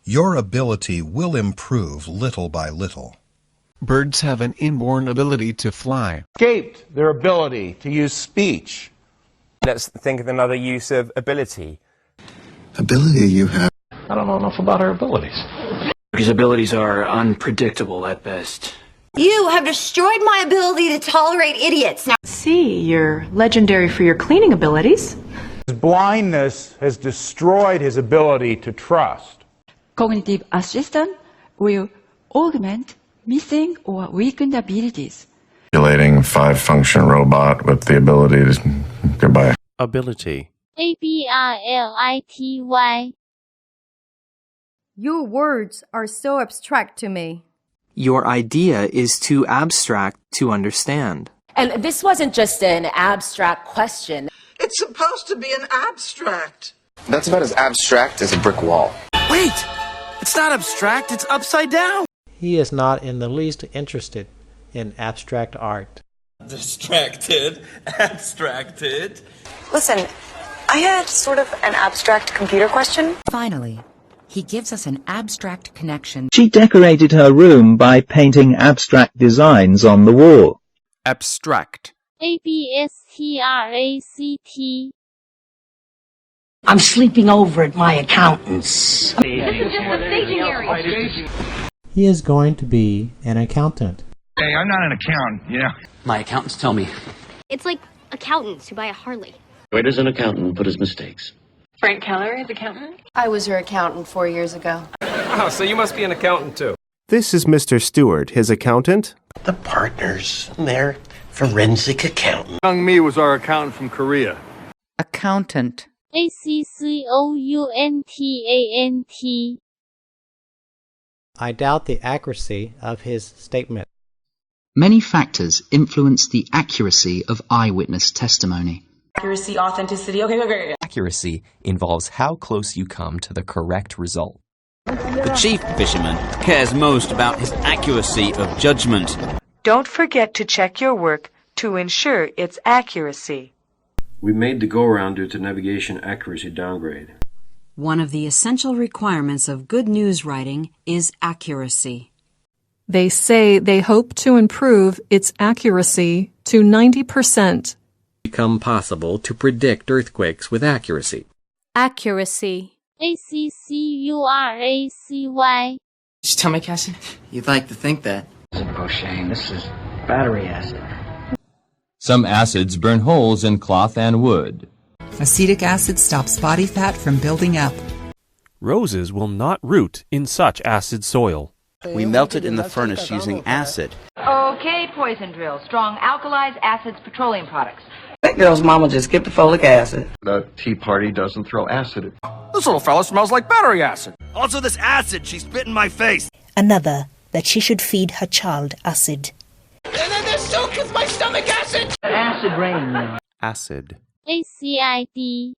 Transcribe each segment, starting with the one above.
Your ability will improve little by little. Birds have an inborn ability to fly. Escaped their ability to use speech. Let's think of another use of ability. Ability you have. I don't know enough about her abilities. His abilities are unpredictable at best. You have destroyed my ability to tolerate idiots. Now, see, you're legendary for your cleaning abilities. His blindness has destroyed his ability to trust. Cognitive assistant will augment missing or weakened abilities. Simulating 5-function robot with the ability to... Goodbye. Ability. ABRLITY. Your words are so abstract to me. Your idea is too abstract to understand. And this wasn't just an abstract question. It's supposed to be an abstract. That's about as abstract as a brick wall. Wait! It's not abstract, it's upside down! He is not in the least interested in abstract art. Distracted. Abstracted. Listen, I had sort of an abstract computer question. Finally, he gives us an abstract connection. She decorated her room by painting abstract designs on the wall. Abstract. ABSTRACT. I'm sleeping over at my accountant's. He is going to be an accountant. Hey, I'm not an accountant, you know. My accountants tell me. It's like accountants who buy a Harley. Where does an accountant put his mistakes? Frank Keller is accountant? I was her accountant 4 years ago. Oh, so you must be an accountant too. This is Mr. Stewart, his accountant. The partners, they're forensic accountant. Young Me was our accountant from Korea. Accountant. ACCOUNTANT. I doubt the accuracy of his statement. Many factors influence the accuracy of eyewitness testimony. Accuracy, authenticity, okay, great. Accuracy involves how close you come to the correct result. The chief fisherman cares most about his accuracy of judgment. Don't forget to check your work to ensure its accuracy. We made the go-around due to navigation accuracy downgrade. One of the essential requirements of good news writing is accuracy. They say they hope to improve its accuracy to 90%. Become possible to predict earthquakes with accuracy. Accuracy. ACCURACY. Stomach acid? You'd like to think that. This is Pochane. This is battery acid. Some acids burn holes in cloth and wood. Acetic acid stops body fat from building up. Roses will not root in such acid soil. We melt it in the furnace using acid. Okay, poison drill. Strong alkalis, acids, petroleum products. That girl's mama just skipped the folic acid. The Tea Party doesn't throw acid. This little fella smells like battery acid. Also this acid, she spit in my face. Another, that she should feed her child acid. And then there's silk is my stomach acid! Acid rain. Acid. ACID.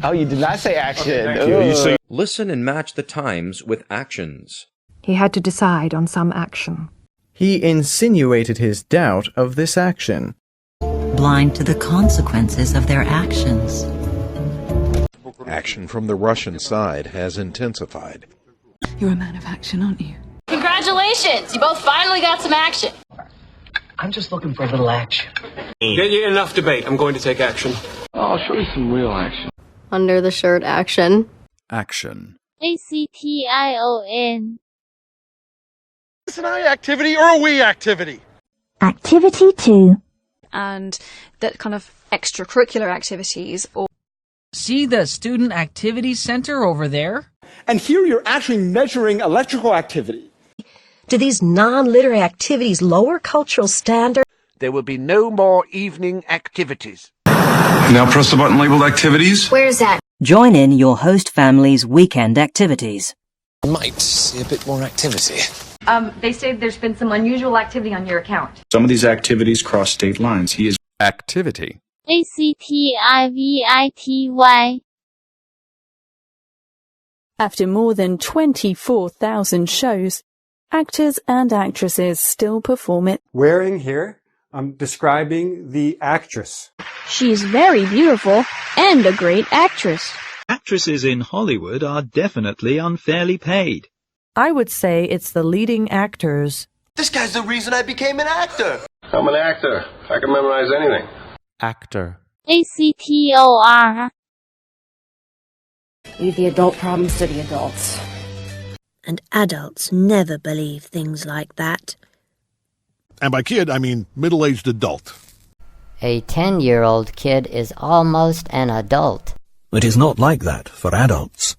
Oh, you did not say action. Listen and match the times with actions. He had to decide on some action. He insinuated his doubt of this action. Blind to the consequences of their actions. Action from the Russian side has intensified. You're a man of action, aren't you? Congratulations! You both finally got some action. I'm just looking for a little action. Get you enough debate. I'm going to take action. I'll show you some real action. Under the shirt action. Action. ACTION. Is an I activity or a we activity? Activity 2. And that kind of extracurricular activities or See the Student Activities Center over there? And here you're actually measuring electrical activity. Do these non-literary activities lower cultural standards? There will be no more evening activities. Now press the button labeled activities. Where's that? Join in your host family's weekend activities. Might see a bit more activity. They say there's been some unusual activity on your account. Some of these activities cross state lines. He is activity. ACTIVITY. After more than 24,000 shows, actors and actresses still perform it. Wearing here, I'm describing the actress. She's very beautiful and a great actress. actresses in Hollywood are definitely unfairly paid. I would say it's the leading actors. This guy's the reason I became an actor. I'm an actor. I can memorize anything. Actor. ACTOR. Leave the adult problems to the adults. And adults never believe things like that. And by kid, I mean middle-aged adult. A 10-year-old kid is almost an adult. It is not like that for adults.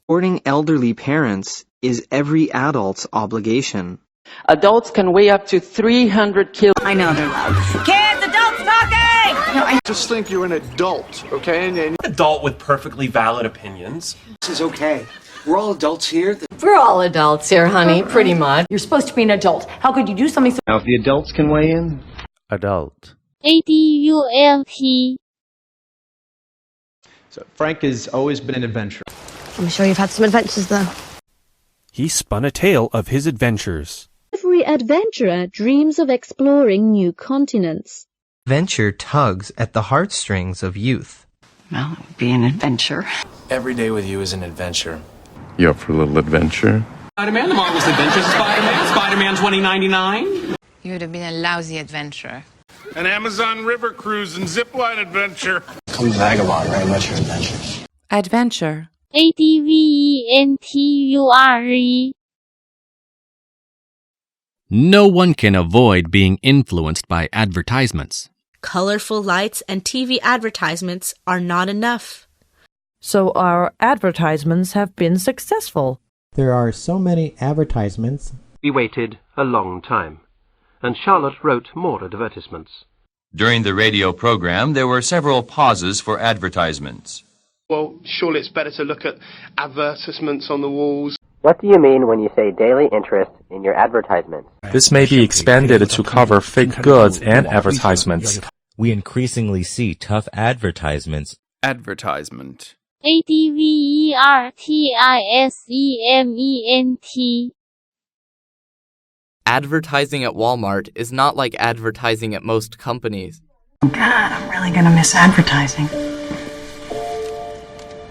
Supporting elderly parents is every adult's obligation. Adults can weigh up to 300 kilos. I know they're loud. Kids, adults talking! No, I just think you're an adult, okay? And adult with perfectly valid opinions. This is okay. We're all adults here. We're all adults here, honey, pretty much. You're supposed to be an adult. How could you do something so... Now, if the adults can weigh in. Adult. ADULT. So Frank has always been an adventurer. I'm sure you've had some adventures, though. He spun a tale of his adventures. Every adventurer dreams of exploring new continents. Adventure tugs at the heartstrings of youth. Well, it would be an adventure. Every day with you is an adventure. You up for a little adventure? Spider-Man, The Marvelous Adventures of Spider-Man, Spider-Man 2099. You would have been a lousy adventurer. An Amazon river cruise and zipline adventure. Come vagabond, very much your adventure. Adventure. ADVENTURE. No one can avoid being influenced by advertisements. Colorful lights and TV advertisements are not enough. So our advertisements have been successful. There are so many advertisements. We waited a long time, and Charlotte wrote more advertisements. During the radio program, there were several pauses for advertisements. Well, surely it's better to look at advertisements on the walls. What do you mean when you say daily interest in your advertisement? This may be expanded to cover fake goods and advertisements. We increasingly see tough advertisements. Advertisement. ADVERTISEMENT. Advertising at Walmart is not like advertising at most companies. God, I'm really gonna miss advertising.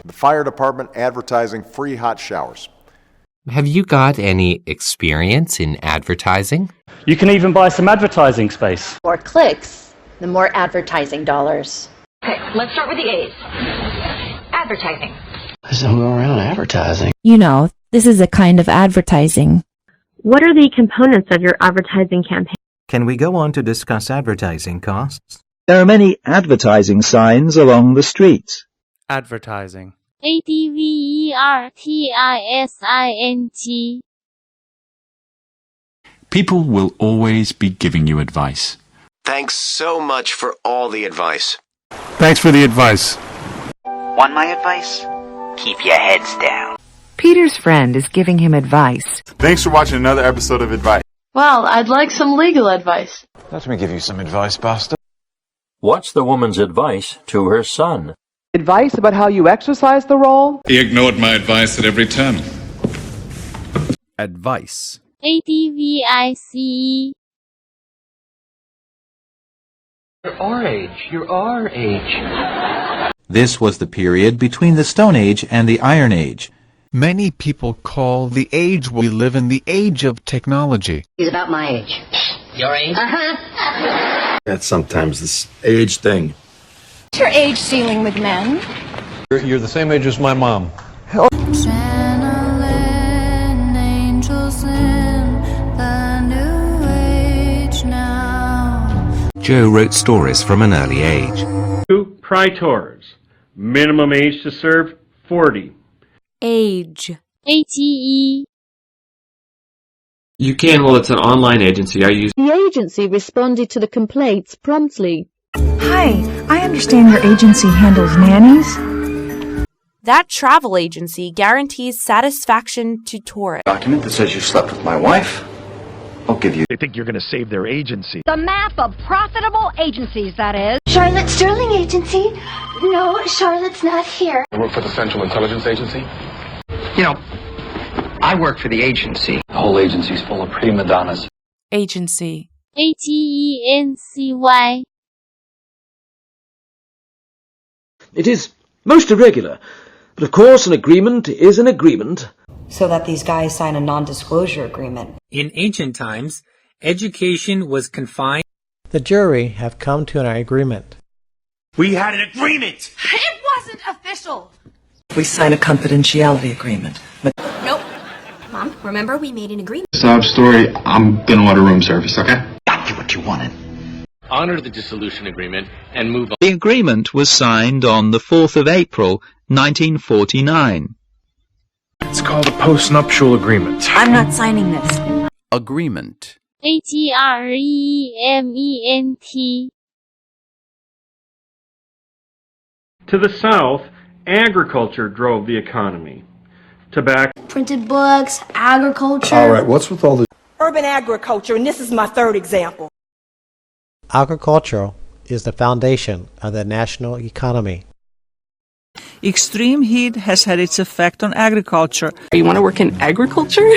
The fire department advertising free hot showers. Have you got any experience in advertising? You can even buy some advertising space. More clicks, the more advertising dollars. Okay, let's start with the A's. Advertising. There's something going around advertising. You know, this is a kind of advertising. What are the components of your advertising campaign? Can we go on to discuss advertising costs? There are many advertising signs along the streets. Advertising. ADVERTISING. People will always be giving you advice. Thanks so much for all the advice. Thanks for the advice. Want my advice? Keep your heads down. Peter's friend is giving him advice. Thanks for watching another episode of Advice. Well, I'd like some legal advice. Let me give you some advice, Buster. What's the woman's advice to her son? Advice about how you exercise the role? He ignored my advice at every turn. Advice. ADVICE. You're our age. You're our age. This was the period between the Stone Age and the Iron Age. Many people call the age we live in the age of technology. He's about my age. Your age? Uh-huh. That's sometimes this age thing. What's your age ceiling with men? You're the same age as my mom. Joe wrote stories from an early age. 2 praetors. Minimum age to serve, 40. Age. ATE. You can, well, it's an online agency. I use. The agency responded to the complaints promptly. Hi, I understand your agency handles nannies. That travel agency guarantees satisfaction to tourists. Document that says you slept with my wife. I'll give you. They think you're going to save their agency. The map of profitable agencies, that is. Charlotte Sterling Agency? No, Charlotte's not here. I work for the Central Intelligence Agency. You know, I work for the agency. The whole agency's full of prima donnas. Agency. ATENCY. It is most irregular. But of course an agreement is an agreement. So that these guys sign a non-disclosure agreement. In ancient times, education was confined. The jury have come to an agreement. We had an agreement! It wasn't official! We signed a confidentiality agreement. Nope. Mom, remember we made an agreement. Sob story, I'm gonna order room service, okay? Got you what you wanted. Honor the dissolution agreement and move on. The agreement was signed on the 4th of April, 1949. It's called a postnuptial agreement. I'm not signing this. Agreement. Agreement. To the south, agriculture drove the economy. Tobacco. Printed books, agriculture. All right, what's with all the... Urban agriculture, and this is my third example. Agriculture is the foundation of the national economy. Extreme heat has had its effect on agriculture. You want to work in agriculture?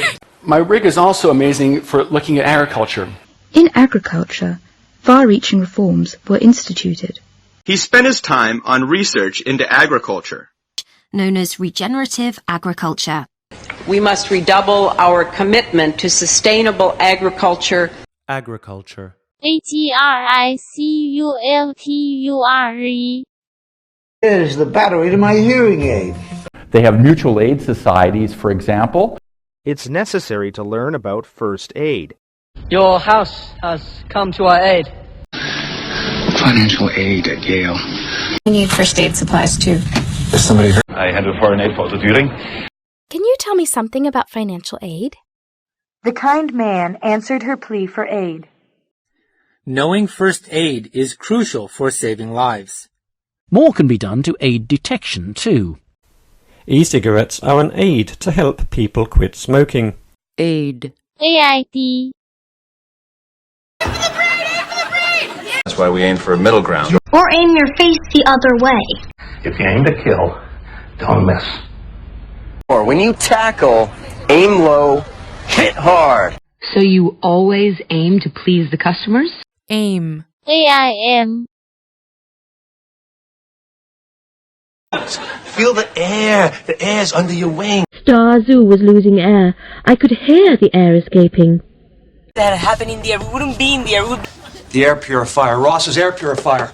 My rig is also amazing for looking at agriculture. In agriculture, far-reaching reforms were instituted. He spent his time on research into agriculture, known as regenerative agriculture. We must redouble our commitment to sustainable agriculture. Agriculture. Agriculture. Here's the battery to my hearing aid. They have mutual aid societies, for example. It's necessary to learn about first aid. Your house has come to our aid. Financial aid at Yale. We need first aid supplies too. Is somebody hurt? I handle foreign aid volunteering. Can you tell me something about financial aid? The kind man answered her plea for aid. Knowing first aid is crucial for saving lives. More can be done to aid detection, too. E-cigarettes are an aid to help people quit smoking. Aid. AID. That's why we aim for a middle ground. Or aim your face the other way. If you aim to kill, don't miss. Or when you tackle, aim low, hit hard. So you always aim to please the customers? AIM. AIM. Feel the air. The air's under your wing. Star Zoo was losing air. I could hear the air escaping. If that had happened in there, we wouldn't be in there. The air purifier. Ross's air purifier.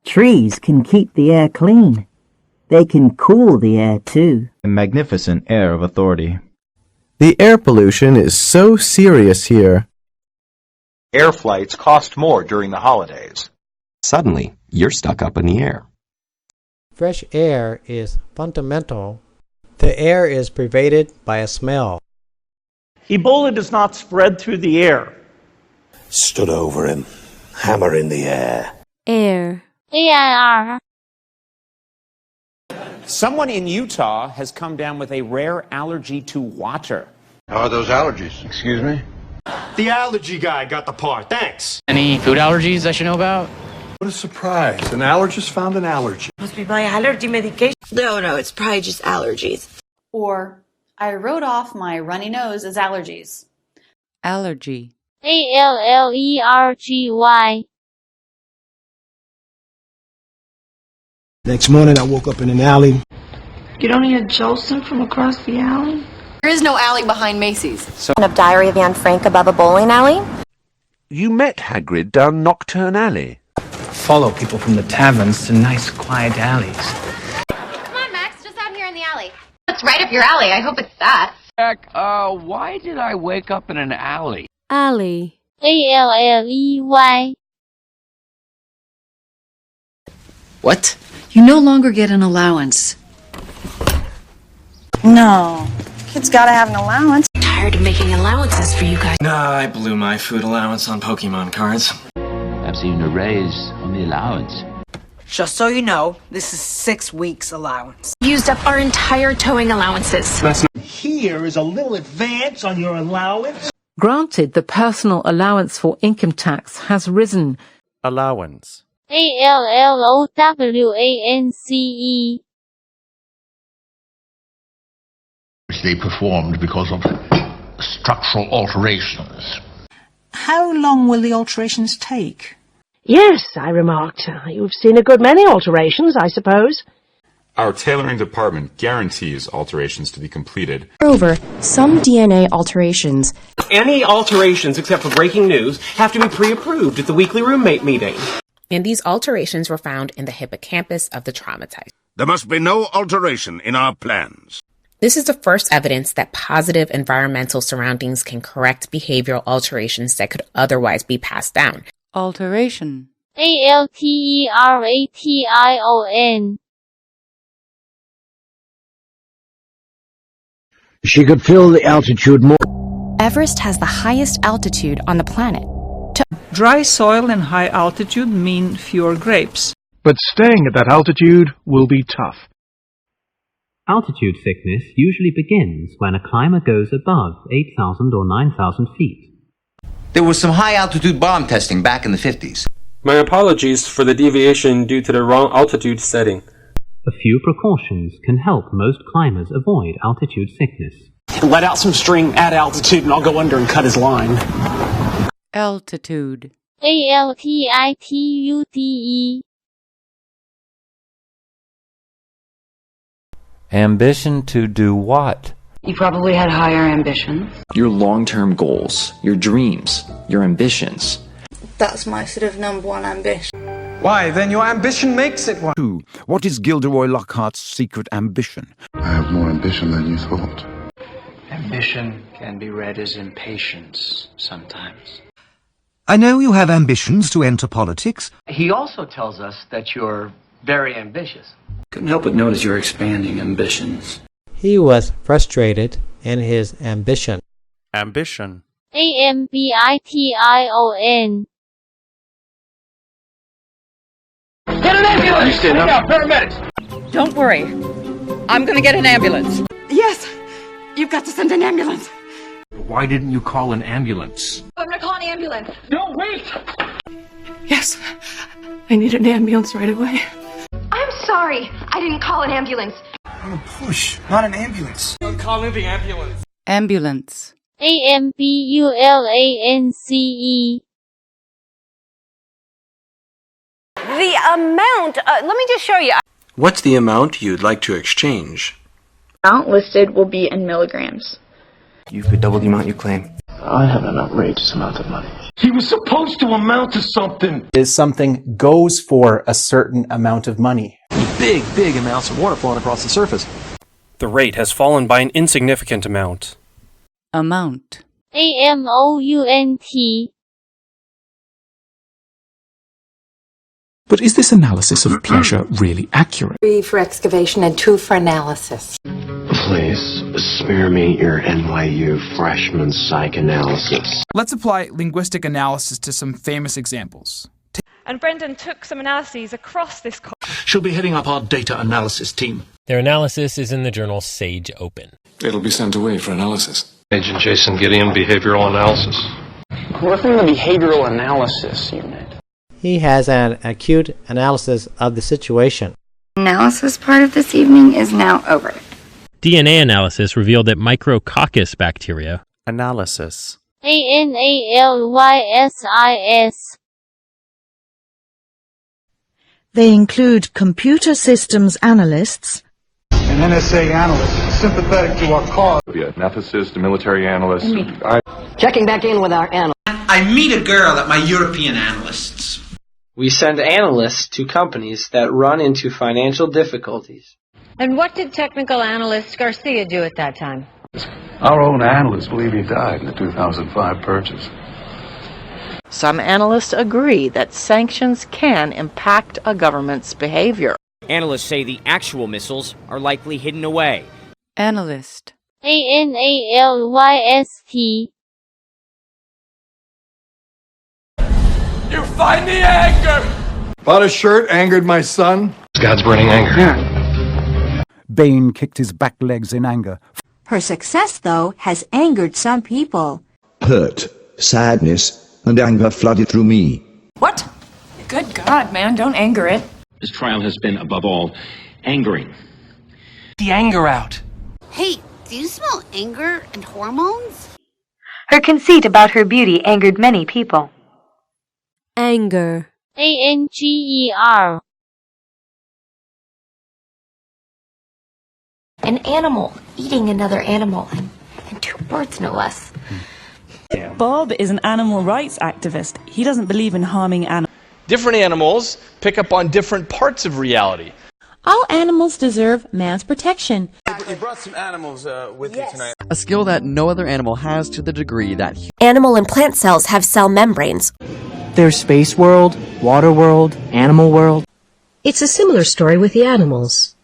Trees can keep the air clean. They can cool the air too. A magnificent air of authority. The air pollution is so serious here. Air flights cost more during the holidays. Suddenly, you're stuck up in the air. Fresh air is fundamental. The air is pervaded by a smell. Ebola does not spread through the air. Stood over him. Hammer in the air. Air. AIR. Someone in Utah has come down with a rare allergy to water. How are those allergies? Excuse me? The allergy guy got the part. Thanks. Any food allergies I should know about? What a surprise. An allergist found an allergy. Must be my allergy medication. No, it's probably just allergies. Or, I wrote off my runny nose as allergies. Allergy. ALLERGY. Next morning, I woke up in an alley. You don't hear Jolson from across the alley? There is no alley behind Macy's. Of Diary of Anne Frank above a bowling alley? You met Hagrid down Nocturne Alley. Follow people from the taverns to nice, quiet alleys. Come on, Max, just out here in the alley. It's right up your alley. I hope it's that. Jack, why did I wake up in an alley? Alley. ALLEY. What? You no longer get an allowance. No. Kids gotta have an allowance. I'm tired of making allowances for you guys. Nah, I blew my food allowance on Pokemon cards. I've seen a raise on the allowance. Just so you know, this is 6 weeks allowance. Used up our entire towing allowances. Here is a little advance on your allowance. Granted, the personal allowance for income tax has risen. Allowance. ALLOWANCE. They performed because of structural alterations. How long will the alterations take? Yes, I remarked. You've seen a good many alterations, I suppose. Our tailoring department guarantees alterations to be completed. Moreover, some DNA alterations. Any alterations except for breaking news have to be pre-approved at the weekly roommate meeting. And these alterations were found in the hippocampus of the traumatized. There must be no alteration in our plans. This is the first evidence that positive environmental surroundings can correct behavioral alterations that could otherwise be passed down. Alteration. Alteration. She could feel the altitude more. Everest has the highest altitude on the planet. Dry soil and high altitude mean fewer grapes. But staying at that altitude will be tough. Altitude sickness usually begins when a climber goes above 8,000 or 9,000 feet. There was some high-altitude bomb testing back in the 50s. My apologies for the deviation due to the wrong altitude setting. A few precautions can help most climbers avoid altitude sickness. Let out some string at altitude and I'll go under and cut his line. Altitude. Altitude. Ambition to do what? You probably had higher ambitions. Your long-term goals, your dreams, your ambitions. That's my sort of number one ambition. Why, then your ambition makes it one. What is Gilderoy Lockhart's secret ambition? I have more ambition than you thought. Ambition can be read as impatience sometimes. I know you have ambitions to enter politics. He also tells us that you're very ambitious. Couldn't help but notice your expanding ambitions. He was frustrated in his ambition. Ambition. Ambition. Get an ambulance! You stand up. Paramedics! Don't worry. I'm gonna get an ambulance. Yes! You've got to send an ambulance. Why didn't you call an ambulance? I'm gonna call an ambulance. No, wait! Yes. I need an ambulance right away. I'm sorry. I didn't call an ambulance. I'm a push, not an ambulance. I'm calling the ambulance. Ambulance. Ambulance. The amount, let me just show you. What's the amount you'd like to exchange? Amount listed will be in milligrams. You could double the amount you claim. I have an outrageous amount of money. He was supposed to amount to something. Is something goes for a certain amount of money. Big amounts of water flowing across the surface. The rate has fallen by an insignificant amount. Amount. Amount. But is this analysis of pleasure really accurate? 3 for excavation and 2 for analysis. Please, spare me your NYU freshman psychoanalysis. Let's apply linguistic analysis to some famous examples. And Brendan took some analyses across this course. She'll be heading up our data analysis team. Their analysis is in the journal Sage Open. It'll be sent away for analysis. Agent Jason Gideon, behavioral analysis. We're in the behavioral analysis unit. He has an acute analysis of the situation. Analysis part of this evening is now over. DNA analysis revealed that Micrococcus bacteria. Analysis. Analysis. They include computer systems analysts, An NSA analyst, sympathetic to our cause. An ethicist, a military analyst. Checking back in with our analyst. I meet a girl at my European analysts. We send analysts to companies that run into financial difficulties. And what did technical analyst Garcia do at that time? Our own analysts believe he died in the 2005 purchase. Some analysts agree that sanctions can impact a government's behavior. Analysts say the actual missiles are likely hidden away. Analyst. Analyst. You find the anger! Bought a shirt, angered my son. God's burning anger. Bane kicked his back legs in anger. Her success, though, has angered some people. Hurt, sadness, and anger flooded through me. What? Good God, man, don't anger it. This trial has been, above all, angering. The anger out. Hey, do you smell anger and hormones? Her conceit about her beauty angered many people. Anger. Anger. an animal eating another animal, and 2 birds no less. Bob is an animal rights activist. He doesn't believe in harming animals. Different animals pick up on different parts of reality. All animals deserve man's protection. You brought some animals with you tonight. A skill that no other animal has to the degree that Animal and plant cells have cell membranes. There's space world, water world, animal world. It's a similar story with the animals.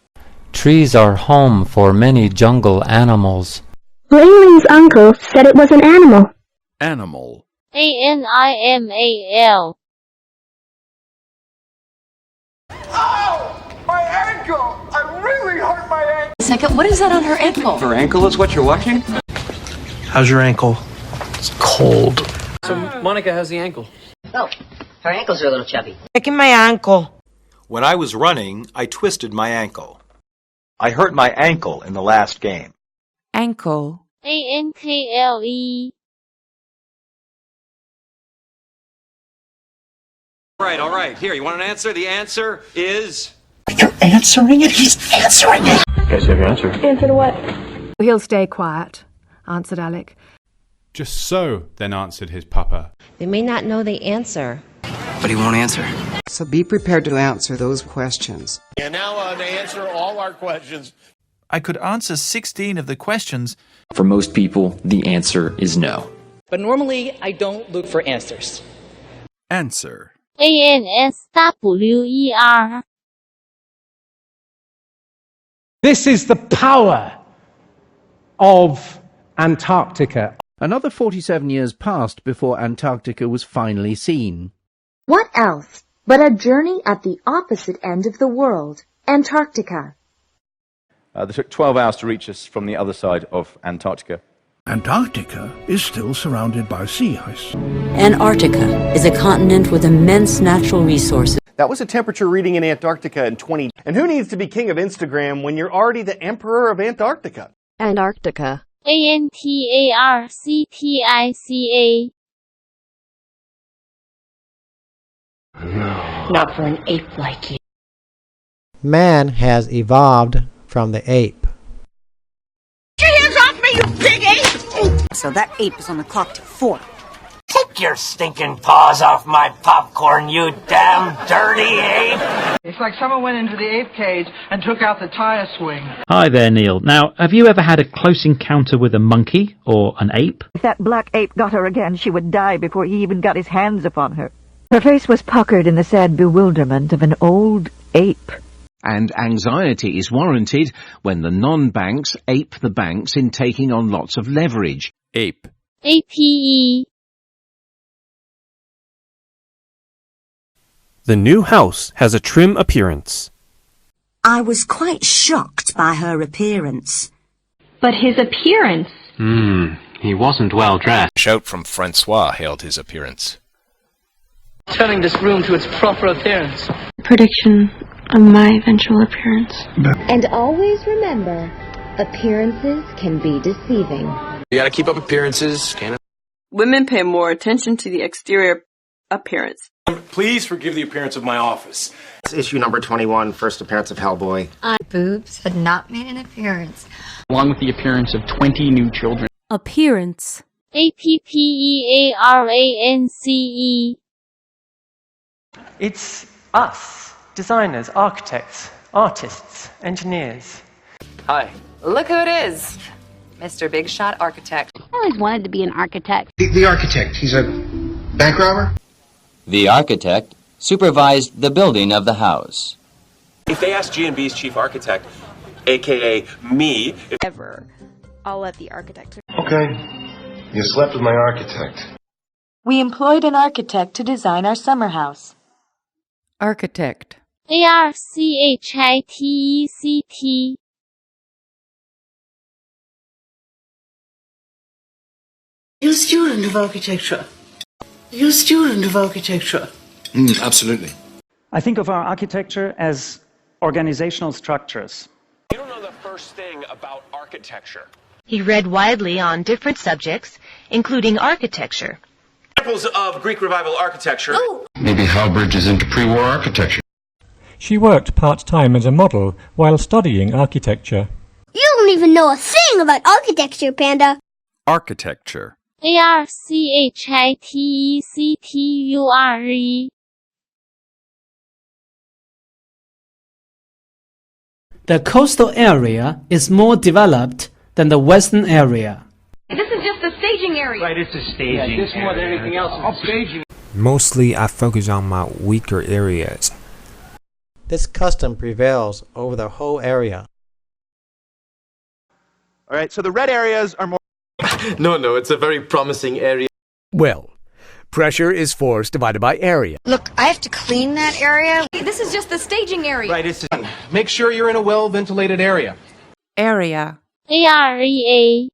Trees are home for many jungle animals. Langley's uncle said it was an animal. Animal. Animal. Oh! My ankle! I really hurt my ankle! Second, what is that on her ankle? Her ankle is what you're watching? How's your ankle? It's cold. So Monica has the ankle. Oh, her ankles are a little chubby. Checking my ankle. When I was running, I twisted my ankle. I hurt my ankle in the last game. Ankle. Ankle. All right. Here, you want an answer? The answer is... You're answering it? He's answering it! You guys have your answer. Answer to what? He'll stay quiet, answered Alec. Just so, then answered his papa. They may not know the answer. But he won't answer. So be prepared to answer those questions. And now to answer all our questions. I could answer 16 of the questions. For most people, the answer is no. But normally, I don't look for answers. Answer. ANSWER. This is the power of Antarctica. Another 47 years passed before Antarctica was finally seen. What else but a journey at the opposite end of the world, Antarctica? It took 12 hours to reach us from the other side of Antarctica. Antarctica is still surrounded by sea ice. Antarctica is a continent with immense natural resources. That was a temperature reading in Antarctica in 20. And who needs to be king of Instagram when you're already the emperor of Antarctica? Antarctica. ANTARCTICA. No. Not for an ape like you. Man has evolved from the ape. Get your hands off me, you big ape! So that ape is on the clock till 4. Take your stinking paws off my popcorn, you damn dirty ape! It's like someone went into the ape cage and took out the tire swing. Hi there, Neil. Now, have you ever had a close encounter with a monkey or an ape? If that black ape got her again, she would die before he even got his hands upon her. Her face was puckered in the sad bewilderment of an old ape. And anxiety is warranted when the non-banks ape the banks in taking on lots of leverage. Ape. APE. The new house has a trim appearance. I was quite shocked by her appearance. But his appearance. He wasn't well dressed. A shout from Francois hailed his appearance. Turning this room to its proper appearance. Prediction of my eventual appearance. And always remember, appearances can be deceiving. You gotta keep up appearances, can't it? Women pay more attention to the exterior appearance. Please forgive the appearance of my office. It's issue number 21, first appearance of Hellboy. Boobs had not made an appearance. Along with the appearance of 20 new children. Appearance. APPEARANCE. It's us, designers, architects, artists, engineers. Hi. Look who it is. Mr. Big Shot Architect. I always wanted to be an architect. The architect, he's a bank robber? The architect supervised the building of the house. If they ask G&B's chief architect, a.k.a. me... Ever. I'll let the architect. Okay. You slept with my architect. We employed an architect to design our summer house. Architect. ARCHITECT. You're a student of architecture. You're a student of architecture. Absolutely. I think of our architecture as organizational structures. You don't know the first thing about architecture. He read widely on different subjects, including architecture. Examples of Greek Revival architecture. Maybe Halbridge is into pre-war architecture. She worked part-time as a model while studying architecture. You don't even know a thing about architecture, Panda. Architecture. Architecture. The coastal area is more developed than the western area. This is just the staging area. Right, it's a staging. Yeah, this more than anything else is staging. Mostly I focus on my weaker areas. This custom prevails over the whole area. All right, so the red areas are more... No, it's a very promising area. Well, pressure is force divided by area. Look, I have to clean that area. This is just the staging area. Right, it's... Make sure you're in a well-ventilated area. Area. Area.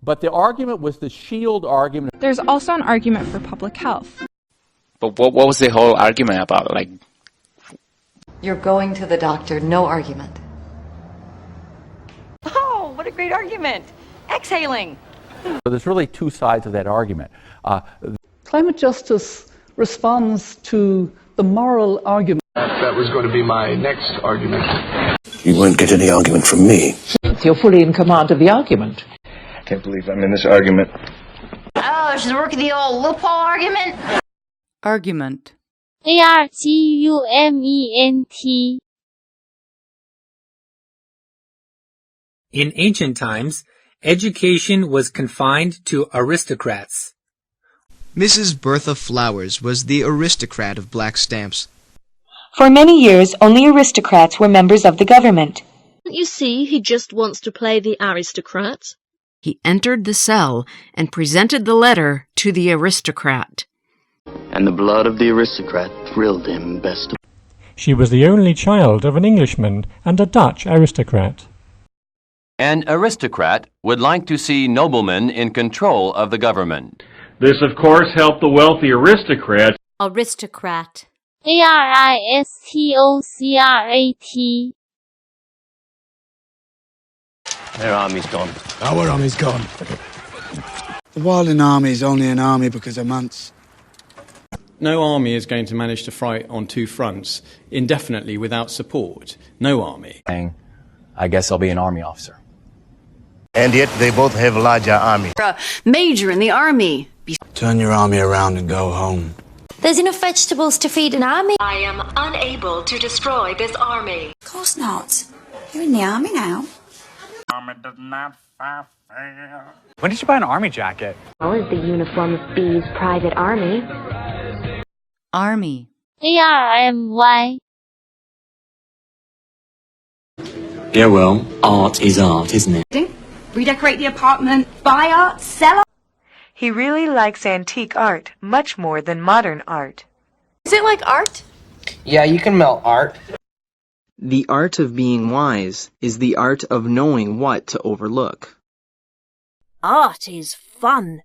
But the argument was the shield argument. There's also an argument for public health. But what was the whole argument about? Like, you're going to the doctor, no argument. Oh, what a great argument. Exhaling. So there's really two sides of that argument. Climate justice responds to the moral argument. That was going to be my next argument. You won't get any argument from me. You're fully in command of the argument. I can't believe I'm in this argument. Oh, she's working the old loophole argument. Argument. Argument. In ancient times, education was confined to aristocrats. Mrs. Bertha Flowers was the aristocrat of black stamps. For many years, only aristocrats were members of the government. You see, he just wants to play the aristocrat. He entered the cell and presented the letter to the aristocrat. And the blood of the aristocrat thrilled him best of all. She was the only child of an Englishman and a Dutch aristocrat. An aristocrat would like to see noblemen in control of the government. This, of course, helped the wealthy aristocrats. Aristocrat. Aristocrat. Their army's gone. Our army's gone. The Walden army is only an army because of months. No army is going to manage to fight on two fronts indefinitely without support. No army. I guess I'll be an army officer. And yet they both have larger armies. Major in the army. Turn your army around and go home. There's enough vegetables to feed an army. I am unable to destroy this army. Of course not. You're in the army now. Army does not fight fair. When did you buy an army jacket? How is the uniform of B's private army? Army. ARMY. Yeah, well, art is art, isn't it? Redecorate the apartment, buy art, sell art. He really likes antique art much more than modern art. Is it like art? Yeah, you can melt art. The art of being wise is the art of knowing what to overlook. Art is fun.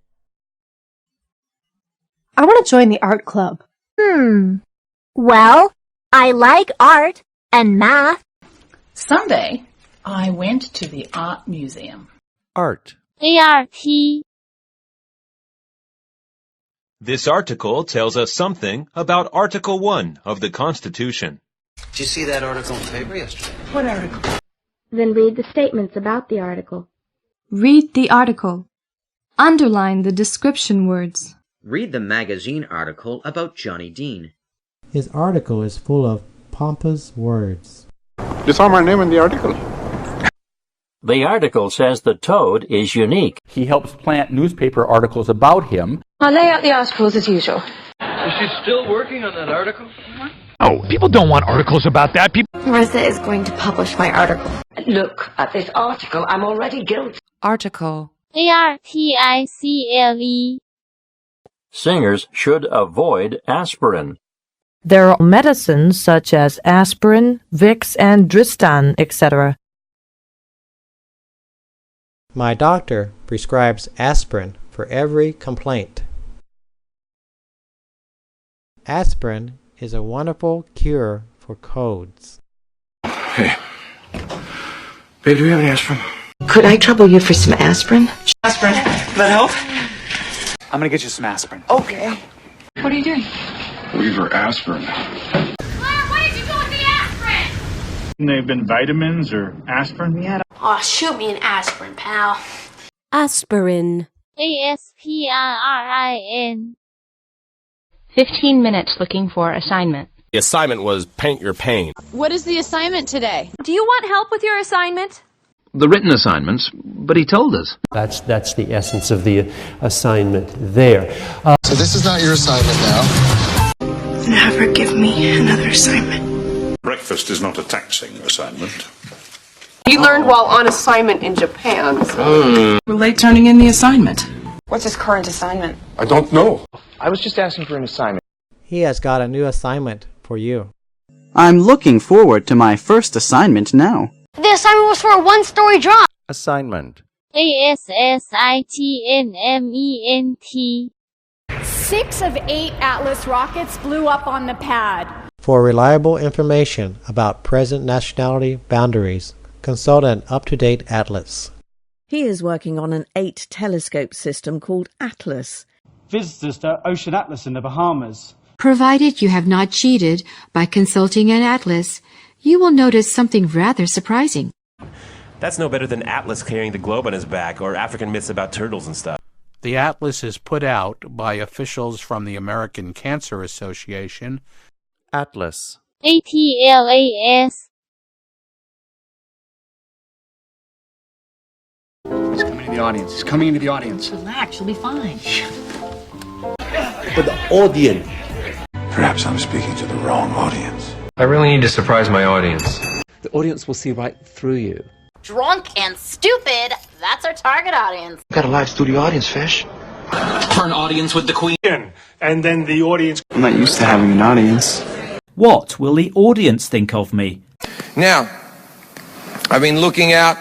I want to join the art club. Well, I like art and math. Sunday, I went to the art museum. Art. ART. This article tells us something about Article 1 of the Constitution. Did you see that article in the paper yesterday? What article? Then read the statements about the article. Read the article. Underline the description words. Read the magazine article about Johnny Dean. His article is full of pompous words. You saw my name in the article? The article says the toad is unique. He helps plant newspaper articles about him. I'll lay out the articles as usual. Is she still working on that article? Oh, people don't want articles about that. Marissa is going to publish my article. Look at this article. I'm already guilty. Article. ARTICLE. Singers should avoid aspirin. There are medicines such as aspirin, Vicks, and Dristan, etc. My doctor prescribes aspirin for every complaint. Aspirin is a wonderful cure for colds. Hey. Babe, do we have any aspirin? Could I trouble you for some aspirin? Aspirin. Can that help? I'm gonna get you some aspirin. Okay. What are you doing? Leave her aspirin. Claire, what did you do with the aspirin? They've been vitamins or aspirin? Oh, shoot me an aspirin, pal. Aspirin. Aspirin. 15 minutes looking for assignment. The assignment was paint your pain. What is the assignment today? Do you want help with your assignment? The written assignments, but he told us. That's the essence of the assignment there. So this is not your assignment now. Never give me another assignment. Breakfast is not a taxing assignment. He learned while on assignment in Japan. We're late turning in the assignment. What's his current assignment? I don't know. I was just asking for an assignment. He has got a new assignment for you. I'm looking forward to my first assignment now. The assignment was for a one-story drop. Assignment. Assignment. 6 of 8 Atlas rockets blew up on the pad. For reliable information about present nationality boundaries, consult an up-to-date atlas. He is working on an 8 telescope system called Atlas. Visitors to Ocean Atlas in the Bahamas. Provided you have not cheated by consulting an atlas, you will notice something rather surprising. That's no better than Atlas carrying the globe on his back or African myths about turtles and stuff. The atlas is put out by officials from the American Cancer Association. Atlas. ATLAS. He's coming into the audience. He's coming into the audience. Relax, you'll be fine. For the audience. Perhaps I'm speaking to the wrong audience. I really need to surprise my audience. The audience will see right through you. Drunk and stupid. That's our target audience. Got a live studio audience, Fish. For an audience with the Queen. And then the audience. I'm not used to having an audience. What will the audience think of me? Now, I've been looking out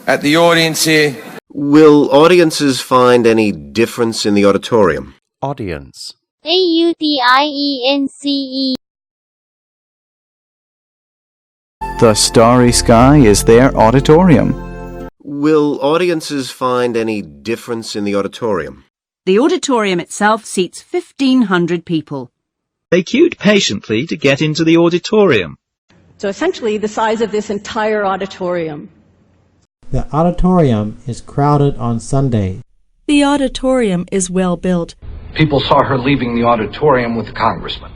at the audience here. Will audiences find any difference in the auditorium? Audience. AUDIENCE. The starry sky is their auditorium. Will audiences find any difference in the auditorium? The auditorium itself seats 1,500 people. They queued patiently to get into the auditorium. So essentially the size of this entire auditorium. The auditorium is crowded on Sunday. The auditorium is well built. People saw her leaving the auditorium with the congressman.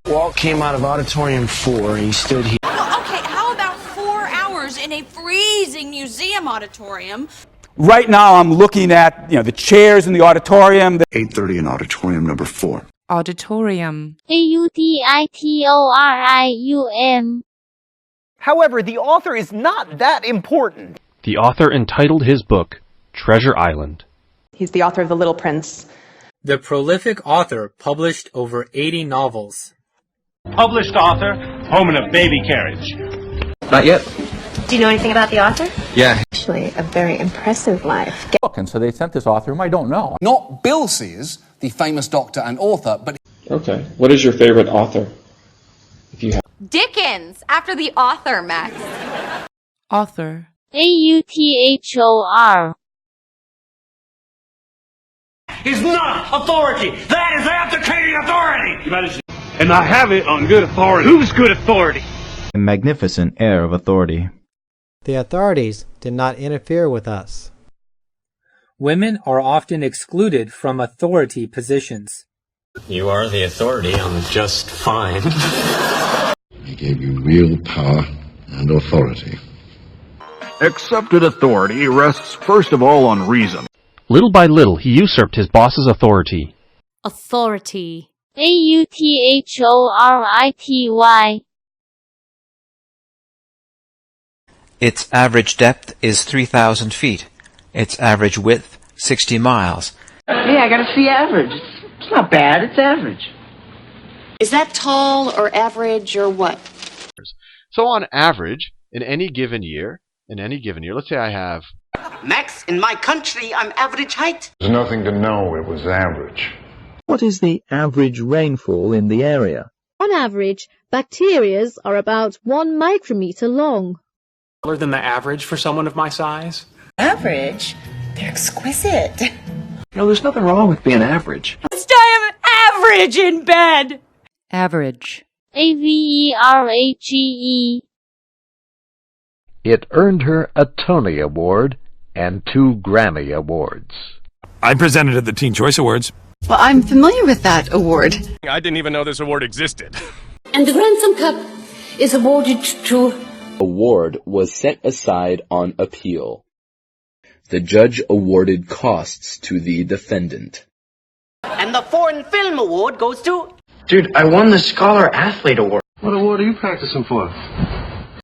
Walt came out of auditorium 4 and he stood here. Well, okay, how about 4 hours in a freezing museum auditorium? Right now I'm looking at, the chairs in the auditorium. 8:30 in auditorium number 4. Auditorium. AUDITORIUM. However, the author is not that important. The author entitled his book, Treasure Island. He's the author of The Little Prince. The prolific author published over 80 novels. Published author, home in a baby carriage. Not yet. Do you know anything about the author? Yeah. Actually, a very impressive life. And so they sent this author whom I don't know. Not Bill Sears, the famous doctor and author, but... Okay. What is your favorite author? If you have... Dickens, after the author, Max. Author. AUTHOR. He's not authority! That is abdicating authority! And I have it on good authority. Who's good authority? A magnificent air of authority. The authorities did not interfere with us. Women are often excluded from authority positions. You are the authority on just fine. He gave you real power and authority. Accepted authority rests first of all on reason. Little by little, he usurped his boss's authority. Authority. AUTHORITY. Its average depth is 3,000 feet. Its average width, 60 miles. Yeah, I gotta see average. It's not bad, it's average. Is that tall or average or what? So on average, in any given year, let's say I have... Max, in my country, I'm average height. There's nothing to know, it was average. What is the average rainfall in the area? On average, bacteria are about 1 micrometer long. Taller than the average for someone of my size? Average? They're exquisite. There's nothing wrong with being average. I am average in bed. Average. AVERAGE. It earned her a Tony Award and 2 Grammy Awards. I presented at the Teen Choice Awards. Well, I'm familiar with that award. I didn't even know this award existed. And the Ransom Cup is awarded to... Award was set aside on appeal. The judge awarded costs to the defendant. And the Foreign Film Award goes to... Dude, I won the Scholar Athlete Award. What award are you practicing for?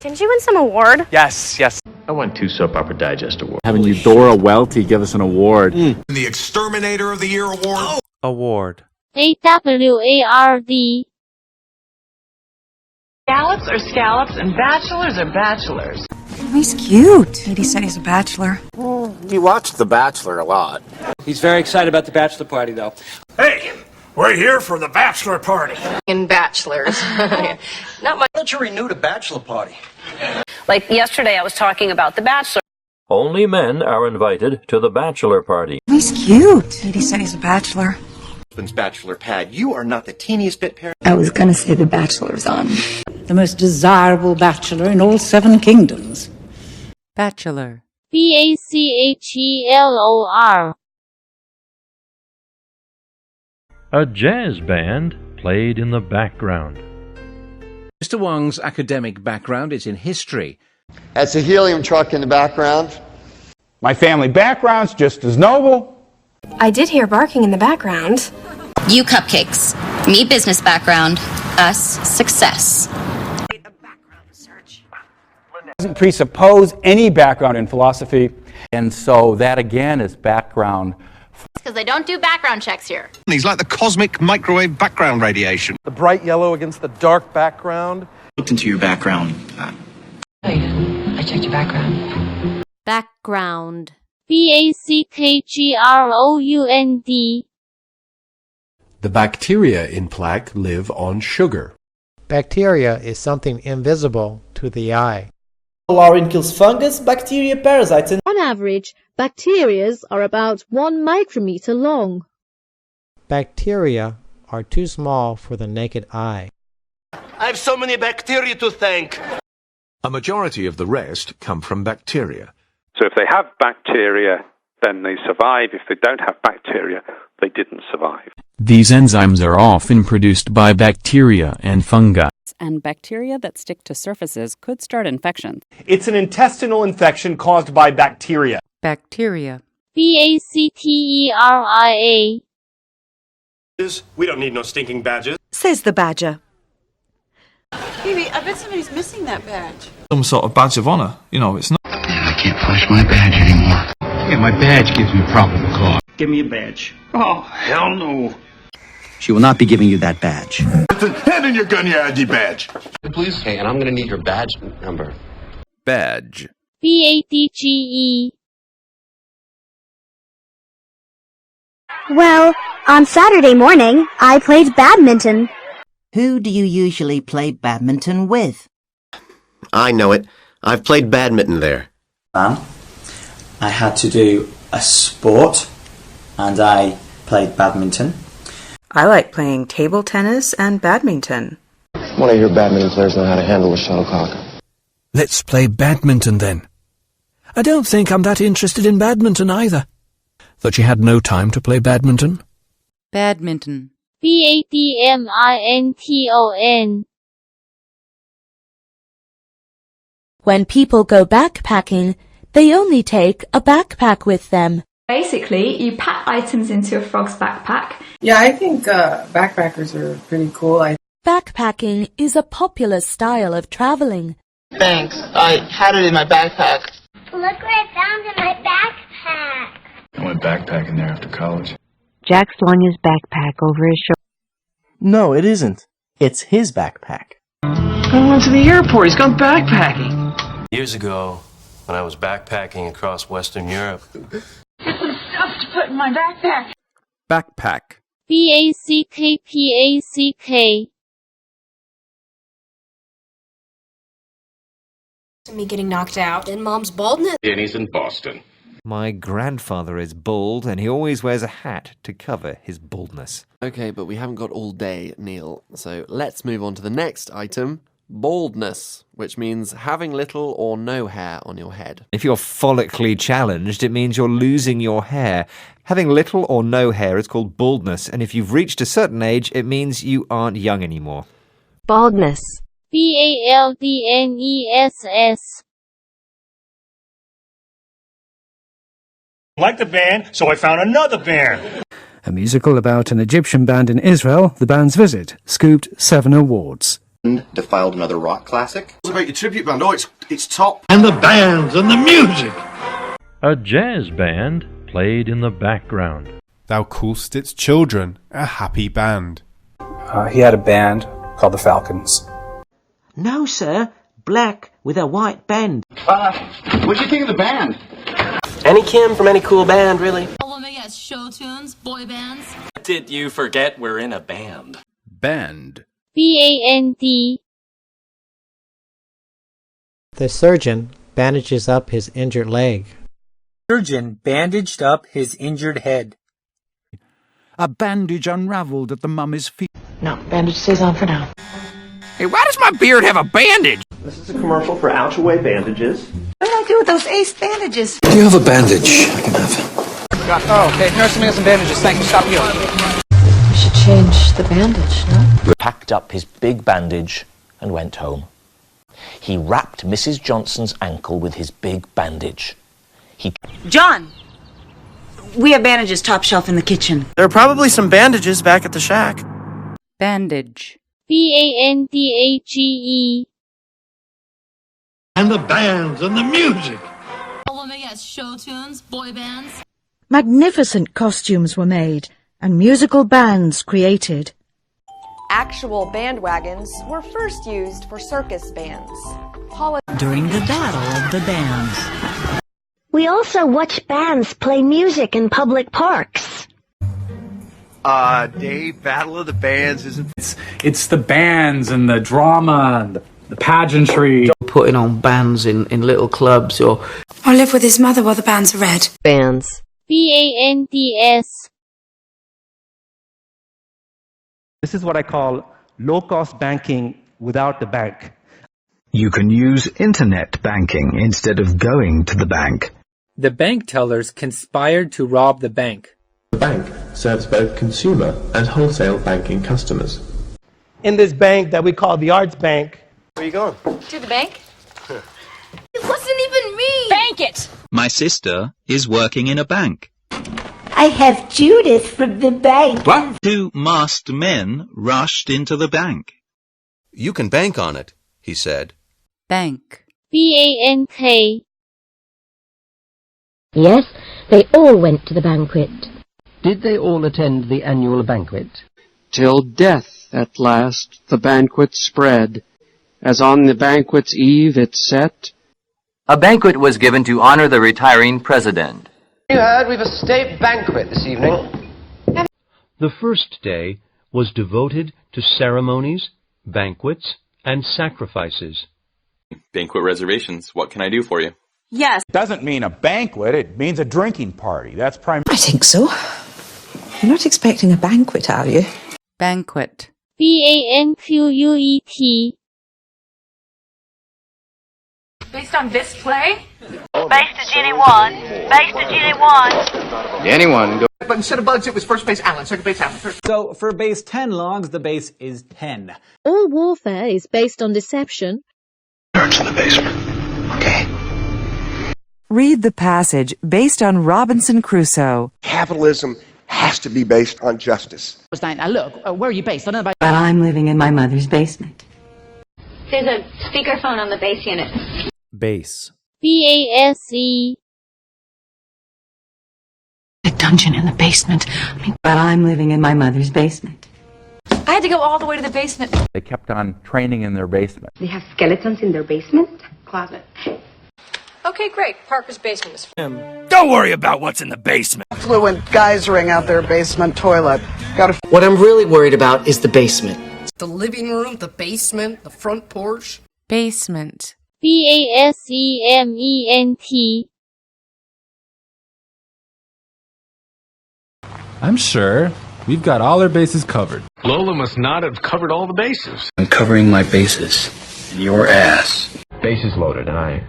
Didn't you win some award? Yes. I won 2 Soap Opera Digest awards. Having Eudora Welty give us an award. The Exterminator of the Year award. Award. AWARD. Scallops are scallops and bachelors are bachelors. He's cute. He said he's a bachelor. You watched The Bachelor a lot. He's very excited about the bachelor party, though. Hey, we're here for the bachelor party. In bachelors. Not much. Why don't you renew the bachelor party? Like yesterday I was talking about The Bachelor. Only men are invited to the bachelor party. He's cute. He said he's a bachelor. Husband's bachelor pad. You are not the teeniest bit parent. I was going to say The Bachelor's on. The most desirable bachelor in all 7 kingdoms. Bachelor. BACHELOR. A jazz band played in the background. Mr. Wong's academic background is in history. That's a helium truck in the background. My family background's just as noble. I did hear barking in the background. You cupcakes. Me business background. Us success. Doesn't presuppose any background in philosophy, and so that again is background. Because they don't do background checks here. He's like the cosmic microwave background radiation. The bright yellow against the dark background. Looked into your background. I checked your background. Background. BACKGROUND. The bacteria in plaque live on sugar. Bacteria is something invisible to the eye. Lauren kills fungus, bacteria, parasites, and... On average, bacteria are about 1 micrometer long. Bacteria are too small for the naked eye. I have so many bacteria to thank. A majority of the rest come from bacteria. So if they have bacteria, then they survive. If they don't have bacteria, they didn't survive. These enzymes are often produced by bacteria and fungi. And bacteria that stick to surfaces could start infections. It's an intestinal infection caused by bacteria. Bacteria. BACTERIA. We don't need no stinking badges. Says the badger. Phoebe, I bet somebody's missing that badge. Some sort of badge of honor. You know, it's not... I can't flash my badge anymore. Yeah, my badge gives me probable cause. Give me a badge. Oh, hell no. She will not be giving you that badge. Hand in your gun, your ID badge. Please. Okay, and I'm going to need your badge number. Badge. BADGE. Well, on Saturday morning, I played badminton. Who do you usually play badminton with? I know it. I've played badminton there. I had to do a sport, and I played badminton. I like playing table tennis and badminton. One of your badminton players know how to handle a shuttlecock. Let's play badminton then. I don't think I'm that interested in badminton either. Thought you had no time to play badminton? Badminton. BADMINTON. When people go backpacking, they only take a backpack with them. Basically, you pack items into a frog's backpack. Yeah, I think backpackers are pretty cool. Backpacking is a popular style of traveling. Thanks. I had it in my backpack. Look what I found in my backpack. I went backpacking there after college. Jack slung his backpack over his shoulder. No, it isn't. It's his backpack. Going to the airport. He's gone backpacking. Years ago, when I was backpacking across Western Europe. Get some stuff to put in my backpack. Backpack. BACKPACK. Me getting knocked out and Mom's baldness. And he's in Boston. My grandfather is bald, and he always wears a hat to cover his baldness. Okay, but we haven't got all day, Neil, so let's move on to the next item. Baldness, which means having little or no hair on your head. If you're follically challenged, it means you're losing your hair. Having little or no hair is called baldness, and if you've reached a certain age, it means you aren't young anymore. Baldness. Baldness. Like the band, so I found another band. A musical about an Egyptian band in Israel, The Band's Visit, scooped 7 awards. Defiled another rock classic. What about your tribute band? Oh, it's top. And the bands and the music. A jazz band played in the background. Thou call'st its children a happy band. He had a band called the Falcons. No, sir. Black with a white band. What'd you think of the band? Any Kim from any cool band, really? Well, they got show tunes, boy bands. Did you forget we're in a band? Band. Band. The surgeon bandages up his injured leg. Surgeon bandaged up his injured head. A bandage unravelled at the mummy's feet. No, bandage stays on for now. Hey, why does my beard have a bandage? This is a commercial for Ouchaway bandages. What did I do with those ace bandages? Do you have a bandage I can have? Oh, okay. Nurse, me some bandages. Thank you. Stop healing. We should change the bandage, no? Packed up his big bandage and went home. He wrapped Mrs. Johnson's ankle with his big bandage. John! We have bandages top shelf in the kitchen. There are probably some bandages back at the shack. Bandage. Bandage. And the bands and the music. Well, they got show tunes, boy bands. Magnificent costumes were made and musical bands created. Actual bandwagons were first used for circus bands. During the Battle of the Bands. We also watch bands play music in public parks. Dave, Battle of the Bands isn't... It's the bands and the drama and the pageantry. Putting on bands in little clubs or live with his mother while the bands are read. Bands. Bands. This is what I call low-cost banking without the bank. You can use internet banking instead of going to the bank. The bank tellers conspired to rob the bank. The bank serves both consumer and wholesale banking customers. In this bank that we call the Arts Bank. Where are you going? To the bank? It wasn't even me! Bank it! My sister is working in a bank. I have Judith from the bank. What? 2 masked men rushed into the bank. You can bank on it, he said. Bank. Bank. Yes, they all went to the banquet. Did they all attend the annual banquet? Till death at last the banquet spread, as on the banquet's eve it set. A banquet was given to honor the retiring president. You heard we've a state banquet this evening. The first day was devoted to ceremonies, banquets, and sacrifices. Banquet reservations. What can I do for you? Yes. Doesn't mean a banquet, it means a drinking party. That's I think so. You're not expecting a banquet, are you? Banquet. Banquet. Based on this play? Base to Ginny 1. Base to Ginny 1. Anyone go. But instead of bugs, it was first base Allen, second base Allen. So, for base 10 logs, the base is 10. All warfare is based on deception. Darts in the basement. Okay. Read the passage based on Robinson Crusoe. Capitalism has to be based on justice. Now look, where are you based? But I'm living in my mother's basement. There's a speakerphone on the base unit. Base. Base. A dungeon in the basement. But I'm living in my mother's basement. I had to go all the way to the basement. They kept on training in their basement. They have skeletons in their basement? Closet. Okay, great. Parker's basement is Don't worry about what's in the basement. Fluent geysering out their basement toilet. What I'm really worried about is the basement. the living room, the basement, the front porch. Basement. Basement. I'm sure we've got all our bases covered. Lola must not have covered all the bases. I'm covering my bases. your ass. Bases loaded, and I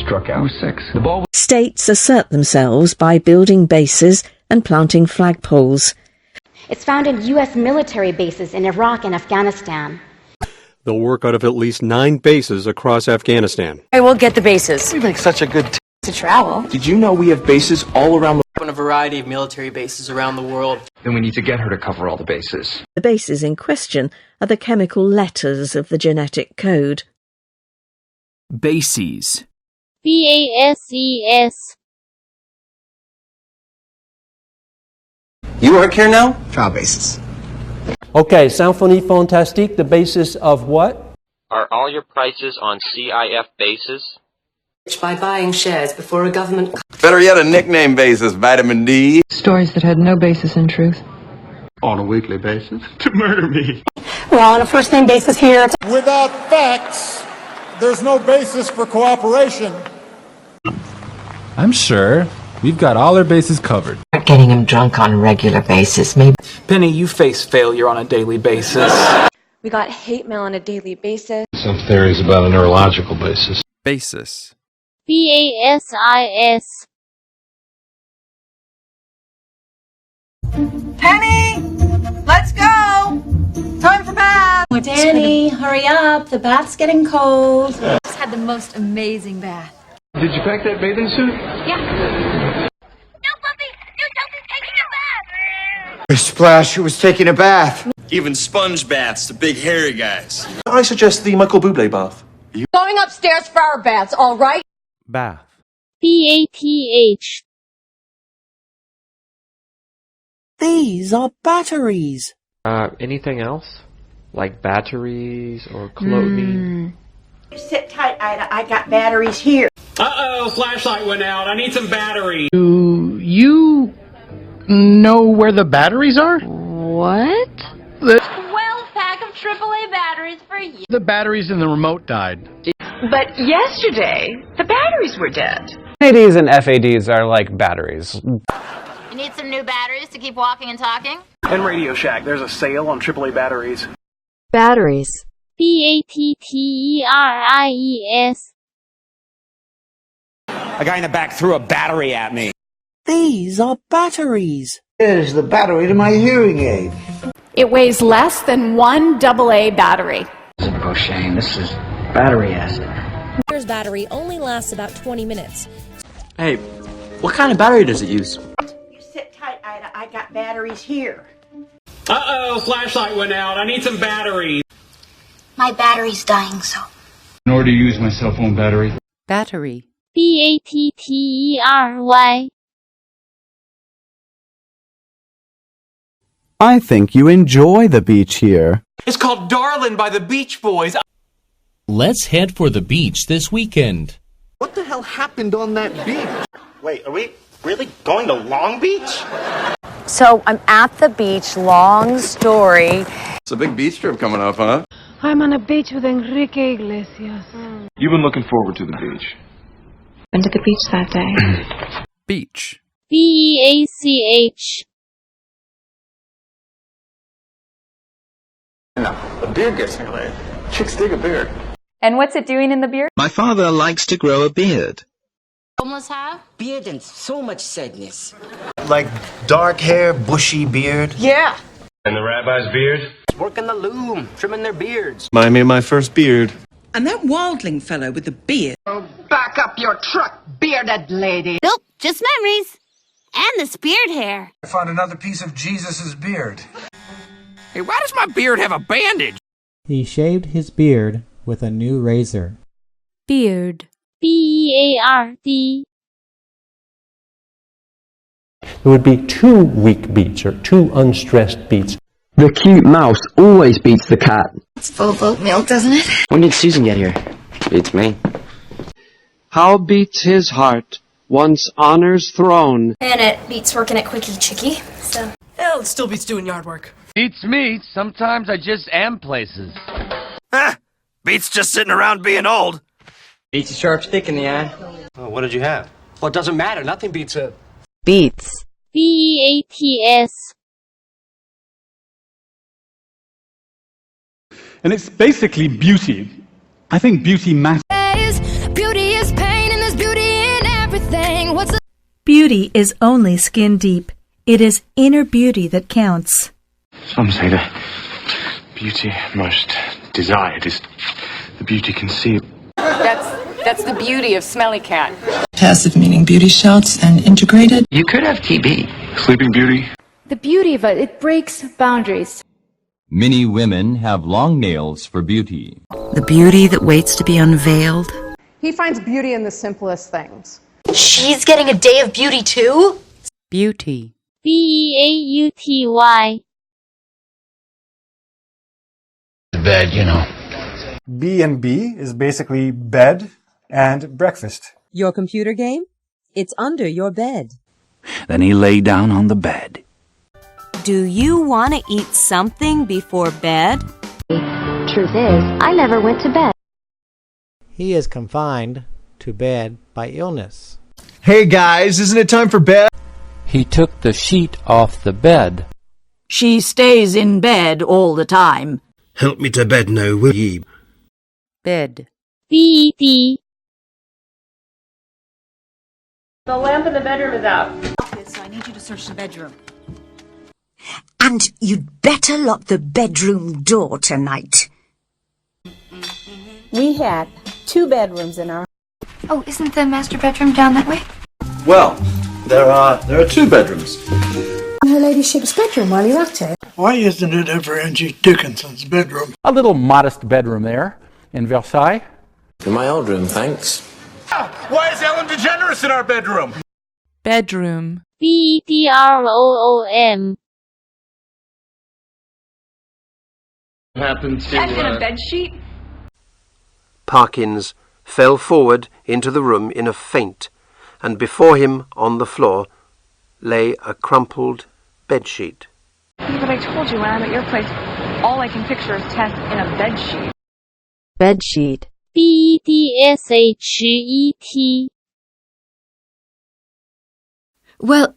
struck out. 6. The ball was... States assert themselves by building bases and planting flagpoles. It's found in U.S. military bases in Iraq and Afghanistan. They'll work out of at least 9 bases across Afghanistan. I will get the bases. We make such a good To travel. Did you know we have bases all around the on a variety of military bases around the world? Then we need to get her to cover all the bases. The bases in question are the chemical letters of the genetic code. Bases. BASES. You work here now? Trial bases. Okay, symphonie fantastique, the basis of what? Are all your prices on CIF bases? By buying shares before a government... Better yet, a nickname basis, vitamin D. Stories that had no basis in truth. On a weekly basis? To murder me. We're on a first-name basis here. Without facts, there's no basis for cooperation. I'm sure. We've got all our bases covered. Getting him drunk on a regular basis, maybe... Penny, you face failure on a daily basis. We got hate mail on a daily basis. Some theories about a neurological basis. Basis. BASIS. Penny! Let's go! Time for bath! Danny, hurry up. The bath's getting cold. Just had the most amazing bath. Did you pack that bathing suit? Yeah. Splash, who was taking a bath. Even sponge baths, the big hairy guys. I suggest the Michael Bublé bath. Going upstairs for our baths, all right? Bath. BATH. These are batteries. Anything else? Like batteries or clothing? Sit tight, Ida. I got batteries here. Uh-oh, flashlight went out. I need some batteries. Do you know where the batteries are? What? 12 pack of AAA batteries for you. The batteries in the remote died. But yesterday, the batteries were dead. NADs and FADs are like batteries. You need some new batteries to keep walking and talking? In Radio Shack, there's a sale on AAA batteries. Batteries. BATTERIES. A guy in the back threw a battery at me. These are batteries. Here's the battery to my hearing aid. It weighs less than one AA battery. This is Pochane. This is battery acid. This battery only lasts about 20 minutes. Hey, what kind of battery does it use? You sit tight, Ida. I got batteries here. Uh-oh, flashlight went out. I need some batteries. My battery's dying, so. In order to use my cell phone battery. Battery. BATTERY. I think you enjoy the beach here. It's called Darlin by the Beach Boys. Let's head for the beach this weekend. What the hell happened on that beach? Wait, are we really going to Long Beach? So I'm at the beach, long story. It's a big beach trip coming up, huh? I'm on a beach with Enrique Iglesias. You've been looking forward to the beach. Went to the beach that day. Beach. BEACH. No, a beard gets me laid. Chicks dig a beard. And what's it doing in the beard? My father likes to grow a beard. Homeless have? Beard and so much sadness. Like dark hair, bushy beard. Yeah. And the rabbi's beard? Working the loom, trimming their beards. Remind me of my first beard. And that wildling fellow with the beard. Back up your truck, bearded lady. Nope, just memories. And the beard hair. I found another piece of Jesus' beard. Hey, why does my beard have a bandage? He shaved his beard with a new razor. Beard. BEARD. There would be 2 weak beats or 2 unstressed beats. The cute mouse always beats the cat. It's full of oatmeal, doesn't it? When did Susan get here? Beats me. How beats his heart once honor's throne? And it beats working at Quickie Chicky, so. Hell, it still beats doing yard work. Beats me. Sometimes I just am places. Beats just sitting around being old. Beats a sharp stick in the eye. Oh, what did you have? Well, it doesn't matter. Nothing beats a... Beats. BEATS. And it's basically beauty. I think beauty matters. Beauty is pain and there's beauty in everything. Beauty is only skin deep. It is inner beauty that counts. Some say that beauty most desired is the beauty concealed. That's the beauty of Smelly Cat. Passive meaning beauty shots and integrated. You could have TB. Sleeping Beauty. The beauty of it breaks boundaries. Many women have long nails for beauty. The beauty that waits to be unveiled. He finds beauty in the simplest things. She's getting a day of beauty too? Beauty. B-E-A-U-T-Y. Bed, you know. B&B is basically bed and breakfast. Your computer game? It's under your bed. Then he lay down on the bed. Do you want to eat something before bed? Truth is, I never went to bed. He is confined to bed by illness. Hey guys, isn't it time for bed? He took the sheet off the bed. She stays in bed all the time. Help me to bed now, will ye? Bed. B-E-D. The lamp in the bedroom is out. So I need you to search the bedroom. And you'd better lock the bedroom door tonight. We had 2 bedrooms in our... Oh, isn't the master bedroom down that way? Well, there are 2 bedrooms. Her ladyship's bedroom while you're at it. Why isn't it ever N.G. Dickinson's bedroom? A little modest bedroom there in Versailles. In my old room, thanks. Why is Ellen DeGeneres in our bedroom? Bedroom. B-E-D-R-O-O-M. Happened to... And in a bedsheet? Parkins fell forward into the room in a faint, and before him, on the floor, lay a crumpled bedsheet. Yeah, but I told you when I'm at your place, all I can picture is Tess in a bedsheet. Bedsheet. B-E-D-S-H-E-T. Well,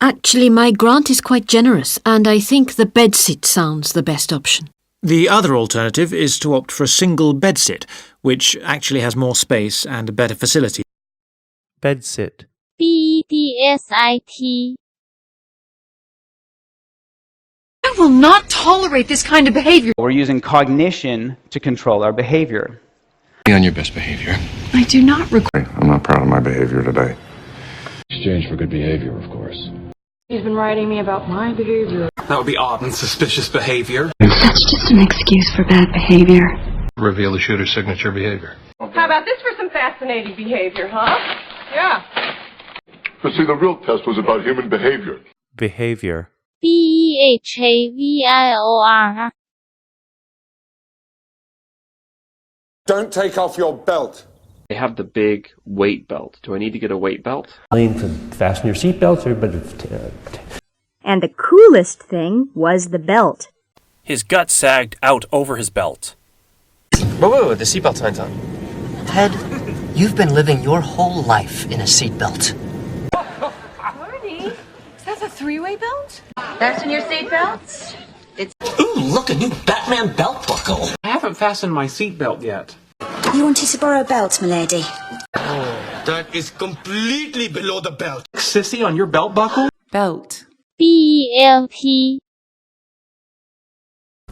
actually, my grant is quite generous, and I think the bedsit sounds the best option. The other alternative is to opt for a single bedsit, which actually has more space and a better facility. Bedsit. B-E-D-S-I-T. I will not tolerate this kind of behavior. We're using cognition to control our behavior. Be on your best behavior. I do not require... I'm not proud of my behavior today. Exchange for good behavior, of course. He's been writing me about my behavior. That would be odd and suspicious behavior. That's just an excuse for bad behavior. Reveal the shooter's signature behavior. How about this for some fascinating behavior, huh? Yeah. But see, the real test was about human behavior. Behavior. B-E-H-A-V-I-O-R. Don't take off your belt. They have the big weight belt. Do I need to get a weight belt? Plane to fasten your seatbelts, everybody. And the coolest thing was the belt. His gut sagged out over his belt. Whoa, the seatbelt sign's on. Ted, you've been living your whole life in a seatbelt. Marty, is that the 3-way belt? Fasten your seatbelts. Ooh, look, a new Batman belt buckle. I haven't fastened my seatbelt yet. You wanted to borrow a belt, milady? Oh, that is completely below the belt. Sissy, on your belt buckle? Belt. B-E-L-T.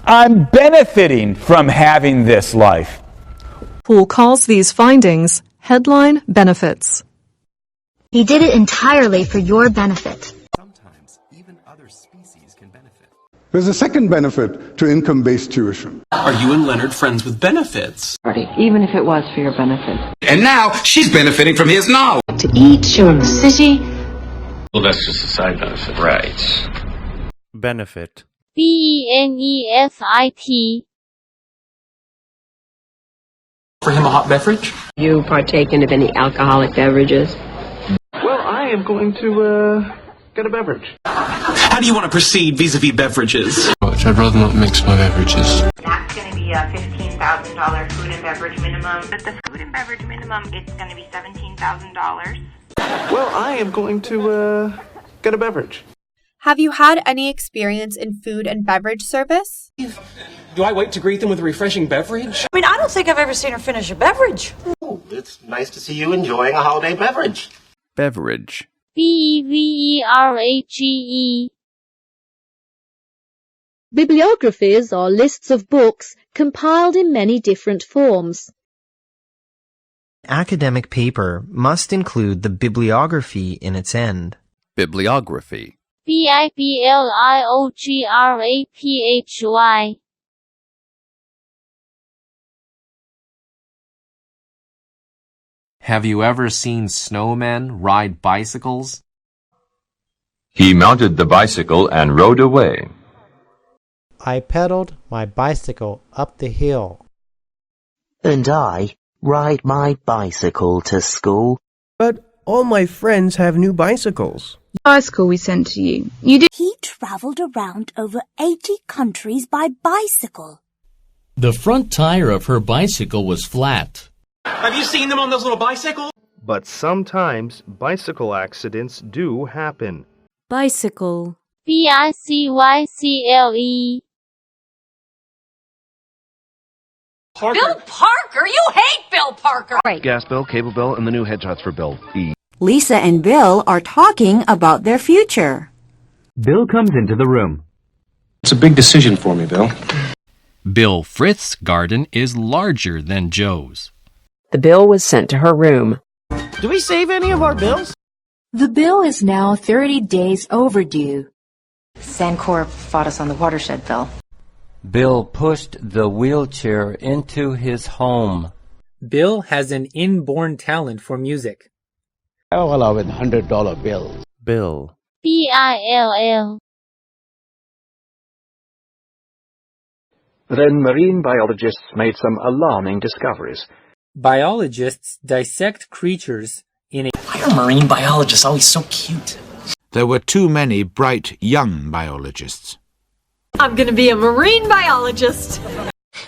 I'm benefiting from having this life. Poole calls these findings headline benefits. He did it entirely for your benefit. Sometimes even other species can benefit. There's a second benefit to income-based tuition. Are you and Leonard friends with benefits? Even if it was for your benefit. And now she's benefiting from his knowledge. To eat, show him the city. Well, that's just a side benefit. Right. Benefit. B-E-N-E-F-I-T. For him a hot beverage? You partaken of any alcoholic beverages? Well, I am going to, get a beverage. How do you want to proceed vis-a-vis beverages? I'd rather not mix my beverages. That's going to be a $15,000 food and beverage minimum. But the food and beverage minimum, it's going to be $17,000. Well, I am going to, get a beverage. Have you had any experience in food and beverage service? Do I wait to greet them with a refreshing beverage? I mean, I don't think I've ever seen her finish a beverage. Oh, it's nice to see you enjoying a holiday beverage. Beverage. Beverage. Bibliographies are lists of books compiled in many different forms. Academic paper must include the bibliography in its end. Bibliography. Bibliography. Have you ever seen snowmen ride bicycles? He mounted the bicycle and rode away. I pedaled my bicycle up the hill. And I ride my bicycle to school. But all my friends have new bicycles. Bicycle we sent to you. You did. He travelled around over 80 countries by bicycle. The front tire of her bicycle was flat. Have you seen them on those little bicycles? But sometimes bicycle accidents do happen. Bicycle. Bicycle. Parker. Bill Parker? You hate Bill Parker! Right. Gas bill, cable bill, and the new headshots for Bill. E. Lisa and Bill are talking about their future. Bill comes into the room. It's a big decision for me, Bill. Bill Frith's garden is larger than Joe's. The bill was sent to her room. Do we save any of our bills? The bill is now 30 days overdue. Sancor fought us on the watershed bill. Bill pushed the wheelchair into his home. Bill has an inborn talent for music. I'll allow with $100 bills. Bill. Bill. Then marine biologists made some alarming discoveries. Biologists dissect creatures in a... Why are marine biologists always so cute? There were too many bright young biologists. I'm gonna be a marine biologist.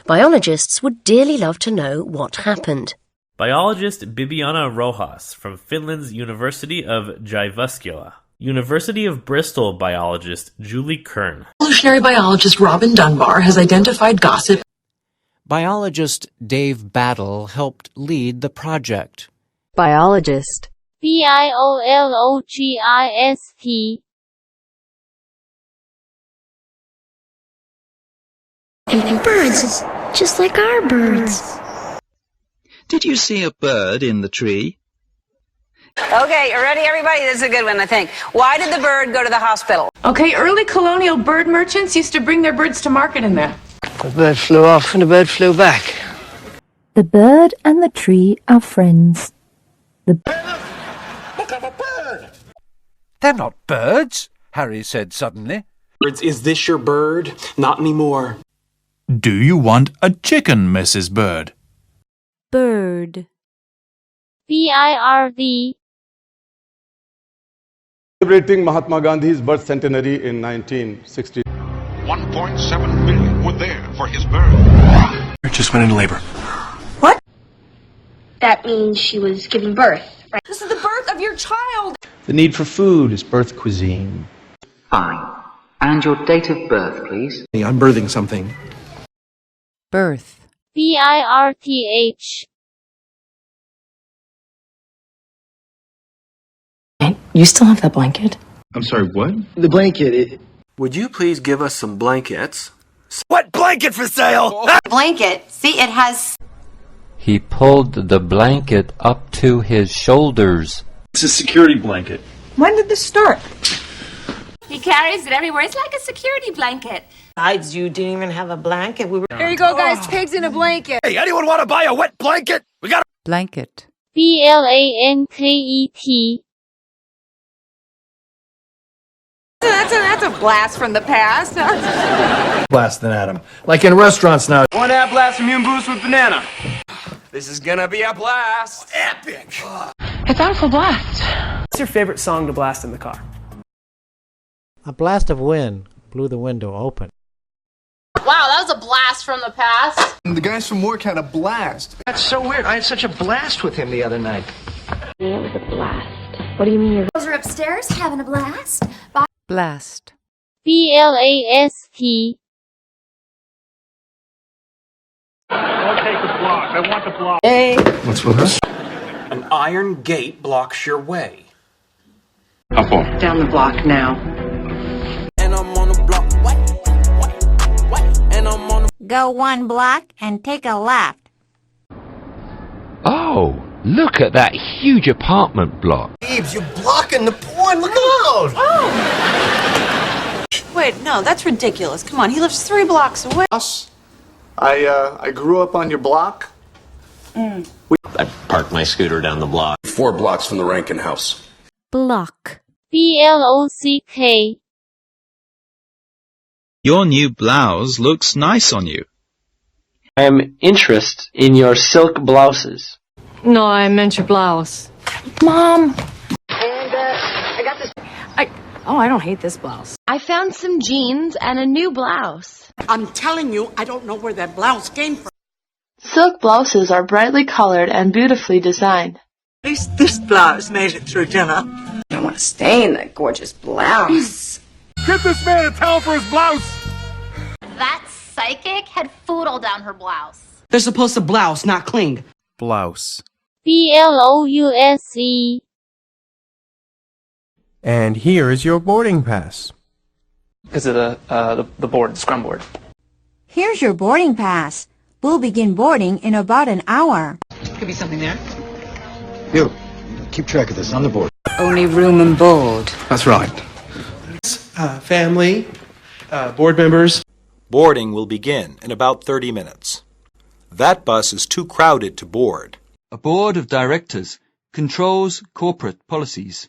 Biologists would dearly love to know what happened. Biologist Bibiana Rojas from Finland's University of Jyväskylä. University of Bristol biologist Julie Kern. Evolutionary biologist Robin Dunbar has identified gossip. Biologist Dave Battle helped lead the project. Biologist. Biologist. And birds is just like our birds. Did you see a bird in the tree? Okay, ready, everybody? This is a good one, I think. Why did the bird go to the hospital? Okay, early colonial bird merchants used to bring their birds to market in there. The bird flew off and the bird flew back. The bird and the tree are friends. Look up a bird! They're not birds, Harry said suddenly. Is this your bird? Not anymore. Do you want a chicken, Mrs. Bird? Bird. BIRD. Celebrating Mahatma Gandhi's birth centenary in 1960. 1.7 million were there for his birth. Just went into labor. What? That means she was giving birth, right? This is the birth of your child. The need for food is birth cuisine. Fine. And your date of birth, please. I'm birthing something. Birth. BIRTH. You still have that blanket? I'm sorry, what? The blanket. Would you please give us some blankets? What blanket for sale? Blanket. See, it has... He pulled the blanket up to his shoulders. It's a security blanket. When did this start? He carries it everywhere. It's like a security blanket. Besides, you didn't even have a blanket. Here you go, guys. Pigs in a blanket. Hey, anyone want to buy a wet blanket? We got a Blanket. BLANKET. That's a blast from the past. Blast an atom. Like in restaurants now. One app blast immune boost with banana. This is gonna be a blast. Epic. It's on full blast. What's your favorite song to blast in the car? A blast of wind blew the window open. Wow, that was a blast from the past. The guys from work had a blast. That's so weird. I had such a blast with him the other night. It was a blast. What do you mean? Girls are upstairs having a blast. Blast. B-L-A-S-T. I'll take the block. I want the block. A. What's with us? An iron gate blocks your way. How far? Down the block now. And I'm on the block. And I'm on the... Go 1 block and take a left. Oh, look at that huge apartment block. Eves, you're blocking the porn. Look out! Oh. Wait, no, that's ridiculous. Come on, he lives 3 blocks away. I grew up on your block. Mm. I parked my scooter down the block. 4 blocks from the Rankin house. Block. B-L-O-C-K. Your new blouse looks nice on you. I am interested in your silk blouses. No, I meant your blouse. Mom! And, I got this... I don't hate this blouse. I found some jeans and a new blouse. I'm telling you, I don't know where that blouse came from. Silk blouses are brightly colored and beautifully designed. At least this blouse made it through dinner. I don't want to stay in that gorgeous blouse. Get this man a towel for his blouse! That psychic had food all down her blouse. They're supposed to blouse, not cling. Blouse. B-L-O-U-S-E. And here is your boarding pass. Because of the board, the scrum board. Here's your boarding pass. We'll begin boarding in about an hour. Could be something there. You, keep track of this on the board. Only room and board. That's right. Family, board members. Boarding will begin in about 30 minutes. That bus is too crowded to board. A board of directors controls corporate policies.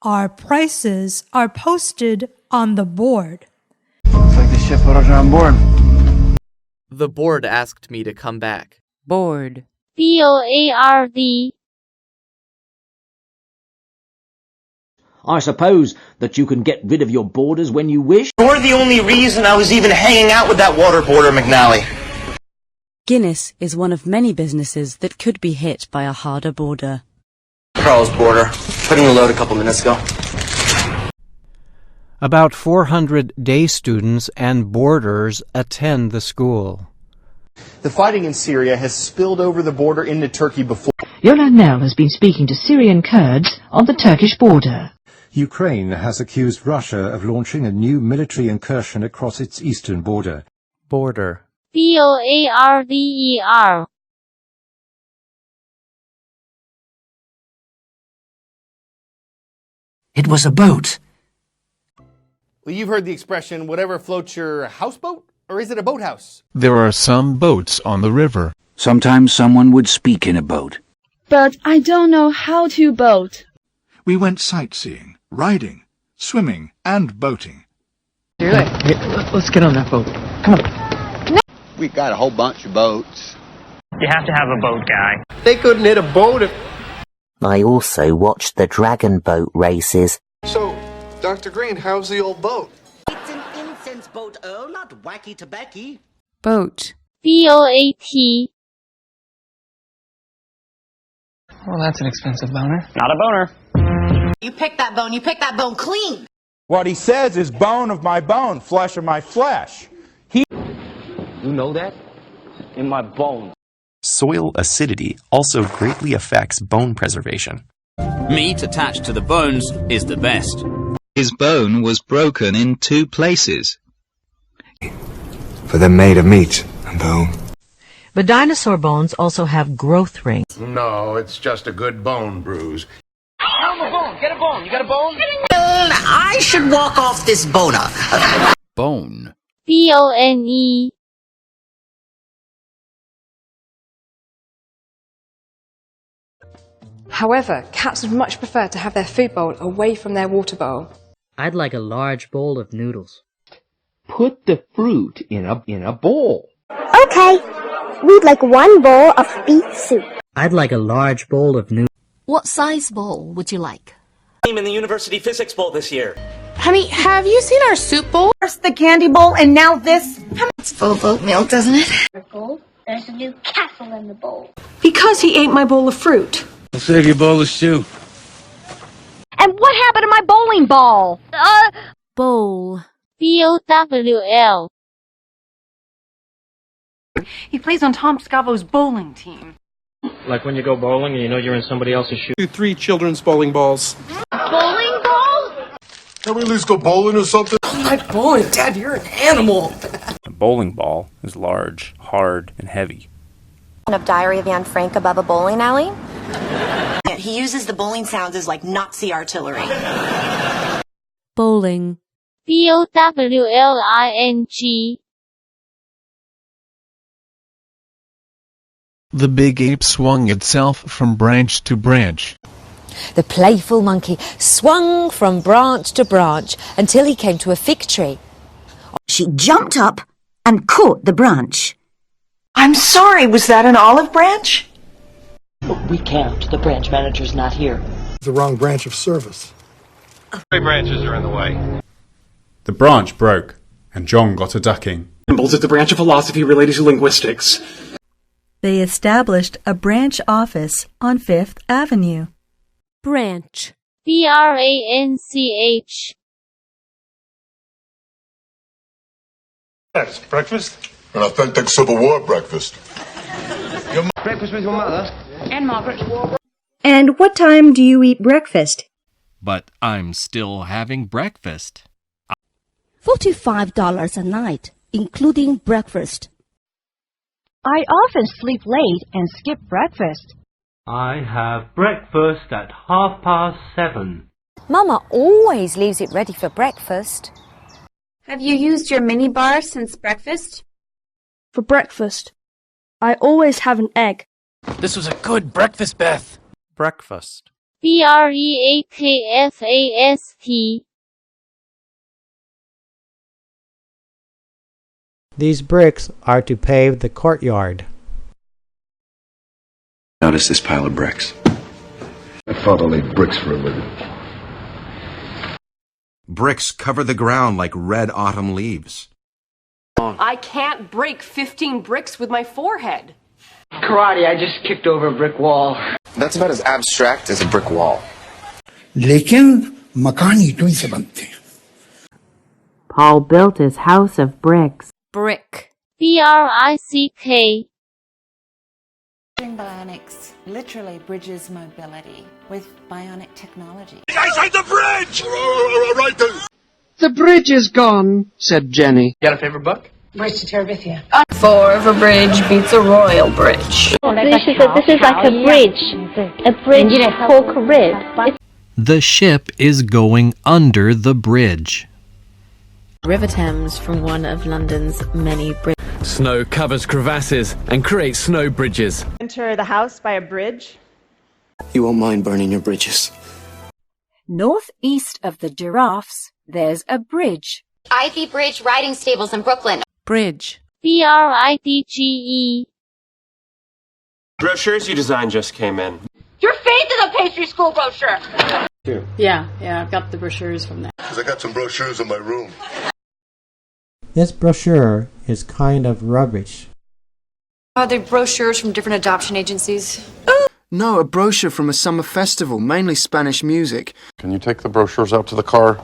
Our prices are posted on the board. Looks like the ship put us on board. The board asked me to come back. Board. B-O-A-R-D. I suppose that you can get rid of your boarders when you wish. You're the only reason I was even hanging out with that water boarder, McNally. Guinness is one of many businesses that could be hit by a harder border. Carl's boarder. Putting the load a couple minutes ago. About 400 day students and boarders attend the school. The fighting in Syria has spilled over the border into Turkey before. Yolan Mel has been speaking to Syrian Kurds on the Turkish border. Ukraine has accused Russia of launching a new military incursion across its eastern border. Border. B-O-A-R-D-E-R. It was a boat. Well, you've heard the expression, whatever floats your houseboat? Or is it a boathouse? There are some boats on the river. Sometimes someone would speak in a boat. But I don't know how to boat. We went sightseeing, riding, swimming, and boating. Hey, let's get on that boat. Come on. No. We got a whole bunch of boats. You have to have a boat guy. They couldn't hit a boat if... I also watched the dragon boat races. So, Dr. Green, how's the old boat? It's an incense boat, Earl, not wacky tobacco. Boat. B-O-A-T. Well, that's an expensive boner. Not a boner. You pick that bone clean. What he says is bone of my bone, flesh of my flesh. You know that? In my bones. Soil acidity also greatly affects bone preservation. Meat attached to the bones is the best. His bone was broken in 2 places. For they're made of meat and bone. But dinosaur bones also have growth rings. No, it's just a good bone bruise. Get a bone. Get a bone. You got a bone? I should walk off this boner. Bone. B-O-N-E. However, cats would much prefer to have their food bowl away from their water bowl. I'd like a large bowl of noodles. Put the fruit in a bowl. Okay. We'd like 1 bowl of beef soup. I'd like a large bowl of noodles. What size bowl would you like? I'm in the University Physics Bowl this year. Honey, have you seen our soup bowl? First the candy bowl, and now this. It's full of oatmeal, doesn't it? There's a new castle in the bowl. Because he ate my bowl of fruit. I'll save your bowl of stew. And what happened to my bowl bowling ball. Bowl. B-O-W-L. He plays on Tom Scavo's bowling team. Like when you go bowling and you know you're in somebody else's shoes. 3 children's bowling balls. Bowling ball? Can we at least go bowling or something? I like bowling, Dad. You're an animal. A bowling ball is large, hard, and heavy. Of Diary of Anne Frank above a bowling alley. He uses the bowling sounds as like Nazi artillery. Bowling. B-O-W-L-I-N-G. The big ape swung itself from branch to branch. The playful monkey swung from branch to branch until he came to a fig tree. She jumped up and caught the branch. I'm sorry, was that an olive branch? We can't. The branch manager's not here. The wrong branch of service. 3 branches are in the way. The branch broke, and John got a ducking. Symbols at the branch of philosophy related to linguistics. They established a branch office on 5th Avenue. Branch. B-R-A-N-C-H. That's breakfast. An authentic Civil War breakfast. Breakfast with your mother? And Margaret. And what time do you eat breakfast? But I'm still having breakfast. $45 a night, including breakfast. I often sleep late and skip breakfast. I have breakfast at 7:30. Mama always leaves it ready for breakfast. Have you used your minibar since breakfast? For breakfast, I always have an egg. This was a good breakfast, Beth. Breakfast. B-R-E-A-K-F-A-S-T. These bricks are to pave the courtyard. Notice this pile of bricks. My father laid bricks for a living. Bricks cover the ground like red autumn leaves. I can't break 15 bricks with my forehead. Karate, I just kicked over a brick wall. That's about as abstract as a brick wall. लेकिन मकान ईंटों से बनते हैं. Paul built his house of bricks. Brick. B-R-I-C-K. Bionics literally bridges mobility with bionic technology. I said the bridge! Right there. The bridge is gone, said Jenny. You got a favorite book? Bridge to Terabithia. 4 of a bridge beats a royal bridge. This is like a bridge. A bridge pork rib. The ship is going under the bridge. River Thames from one of London's many bridges. Snow covers crevasses and creates snow bridges. Enter the house by a bridge. You won't mind burning your bridges. Northeast of the giraffes, there's a bridge. Ivy Bridge Riding Stables in Brooklyn. Bridge. B-R-I-D-G-E. Brochures you designed just came in. Your face is a pastry school brochure. Yeah, I've got the brochures from there. Because I got some brochures in my room. This brochure is kind of rubbish. Are they brochures from different adoption agencies? No, a brochure from a summer festival, mainly Spanish music. Can you take the brochures out to the car?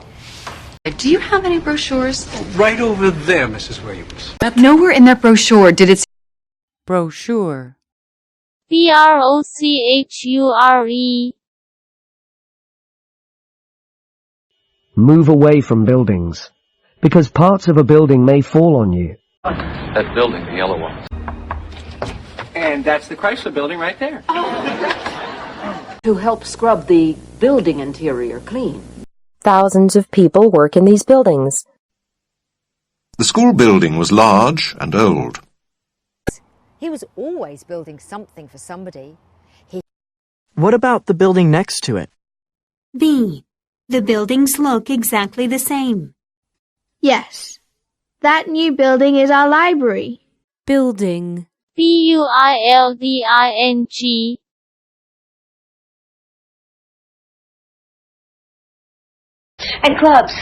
Do you have any brochures? Right over there, Mrs. Williams. Nowhere in that brochure did it say Brochure. B-R-O-C-H-U-R-E. Move away from buildings, because parts of a building may fall on you. That building, the yellow one. And that's the Chrysler building right there. To help scrub the building interior clean. Thousands of people work in these buildings. The school building was large and old. He was always building something for somebody. What about the building next to it? B. The buildings look exactly the same. Yes. That new building is our library. Building. B-U-I-L-D-I-N-G. At clubs,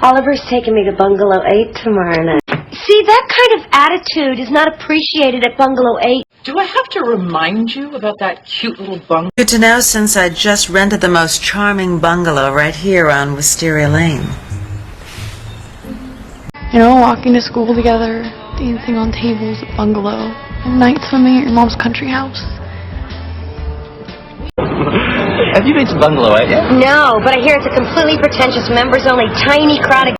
Oliver's taking me to Bungalow 8 tomorrow night. See, that kind of attitude is not appreciated at Bungalow 8. Do I have to remind you about that cute little bungalow? Good to know since I just rented the most charming bungalow right here on Wisteria Lane. You know, walking to school together, dancing on tables at bungalow, night swimming at your mom's country house. Have you been to bungalow yet? No, but I hear it's a completely pretentious members-only tiny crowd of...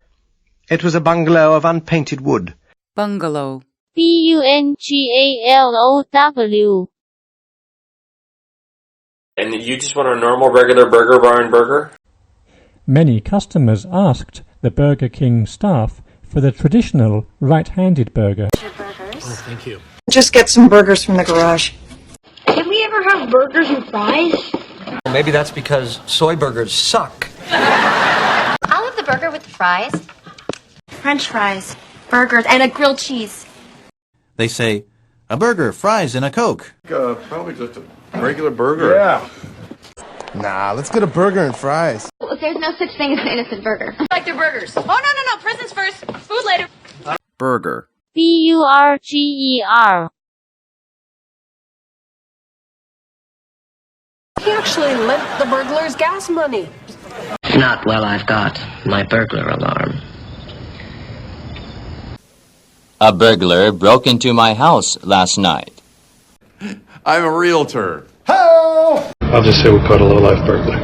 It was a bungalow of unpainted wood. Bungalow. Bungalow. And you just want a normal, regular Burger Barn burger? Many customers asked the Burger King staff for the traditional right-handed burger. Oh, thank you. Just get some burgers from the garage. Can we ever have burgers and fries? Maybe that's because soy burgers suck. I'll have the burger with the fries. French fries, burgers, and a grilled cheese. They say, a burger, fries, and a Coke. Probably just a regular burger. Yeah. Nah, let's get a burger and fries. There's no such thing as an innocent burger. I like their burgers. Oh, no. Prisons first. Food later. Burger. Burger. He actually lent the burglars gas money. Not while I've got my burglar alarm. A burglar broke into my house last night. I'm a realtor. I'll just say we caught a low-life burglar.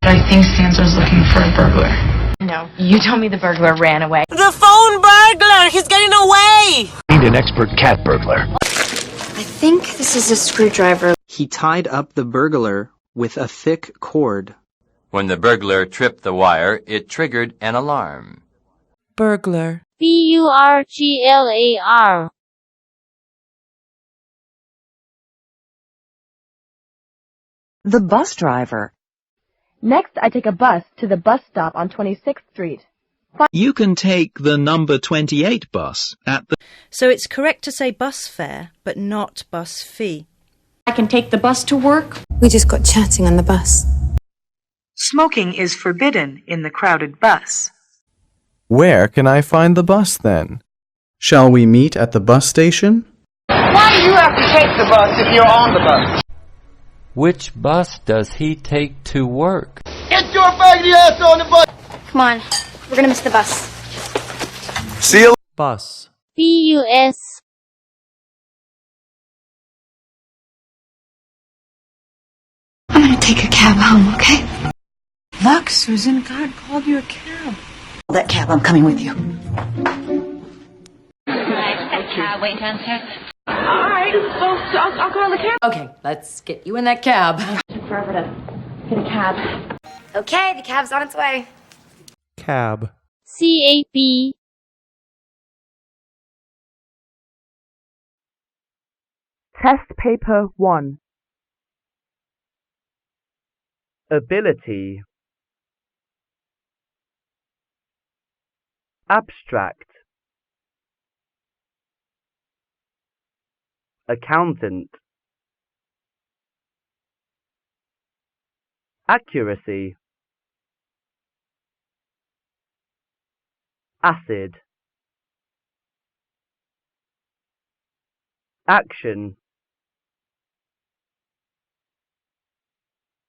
I think Sansa's looking for a burglar. No, you told me the burglar ran away. The phone burglar! He's getting away! Need an expert cat burglar. I think this is a screwdriver. He tied up the burglar with a thick cord. When the burglar tripped the wire, it triggered an alarm. Burglar. Burglar. The bus driver. Next, I take a bus to the bus stop on 26th Street. You can take the number 28 bus at the... So it's correct to say bus fare, but not bus fee. I can take the bus to work. We just got chatting on the bus. Smoking is forbidden in the crowded bus. Where can I find the bus then? Shall we meet at the bus station? Why do you have to take the bus if you're on the bus? Which bus does he take to work? Get your faggoty ass on the bus! Come on, we're gonna miss the bus. See you. Bus. Bus. I'm gonna take a cab home, okay? Look, Susan, God called you a cab. That cab, I'm coming with you. Cab, wait downstairs. Alright, I'll go on the cab. Okay, let's get you in that cab. Took forever to get a cab. Okay, the cab's on its way. Cab. Cab. Test paper 1. Ability. Abstract. Accountant. Accuracy. Acid. Action.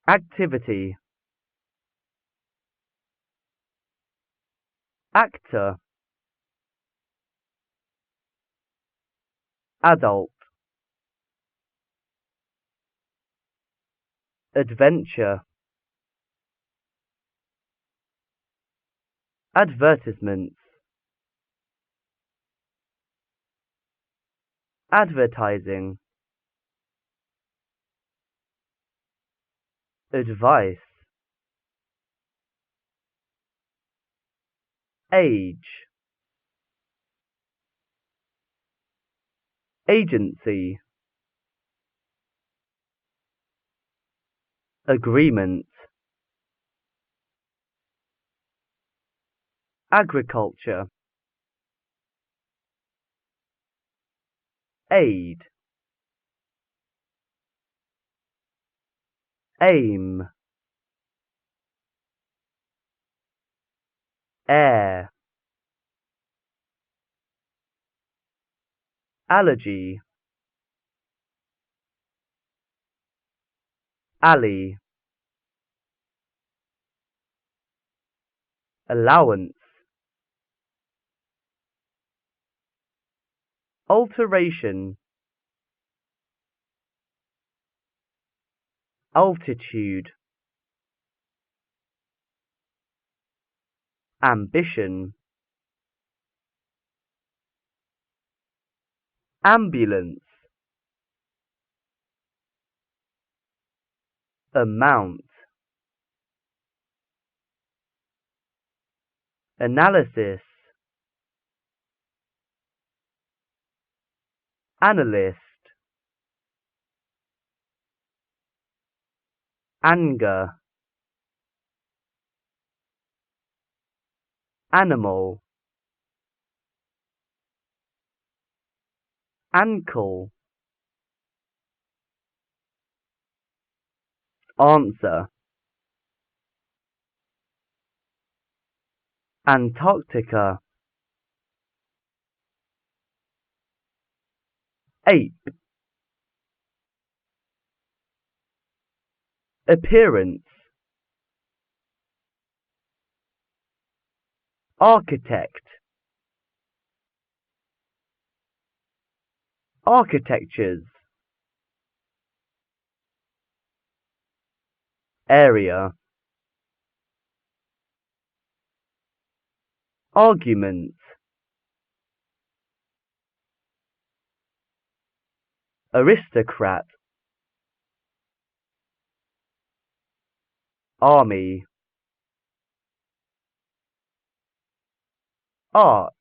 Activity. Actor. Adult. Adventure. Advertisements. Advertising. Advice. Age. Agency. Agreement. Agriculture. Aid. Aim. Air. Allergy. alley, allowance, alteration, altitude, ambition, ambulance, amount, analysis, analyst, anger, animal, ankle, answer, Antarctica, ape, appearance, architect, architectures, area, argument, aristocrat, army, art,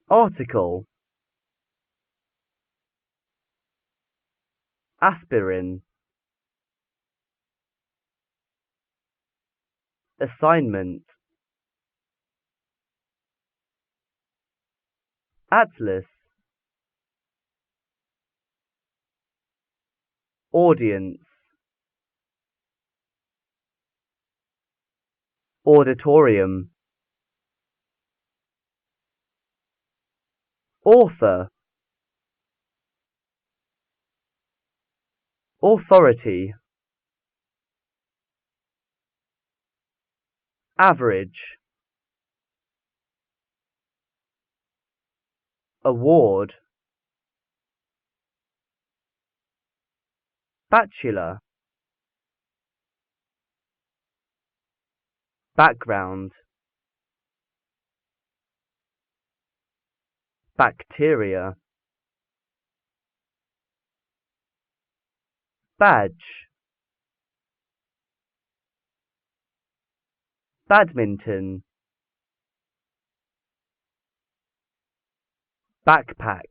article, aspirin, assignment, atlas, audience, auditorium, author, authority, average, award, bachelor, background, bacteria, badge, badminton, backpack,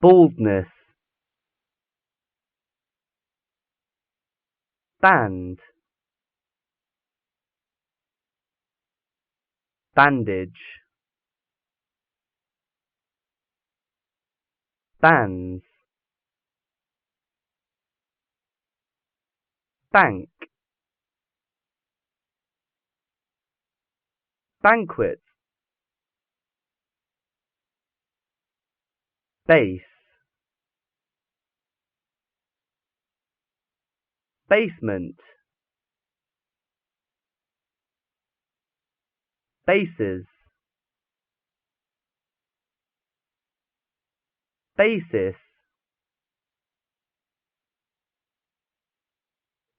baldness, band, bandage, bands, bank, banquet, base, basement, bases, basis,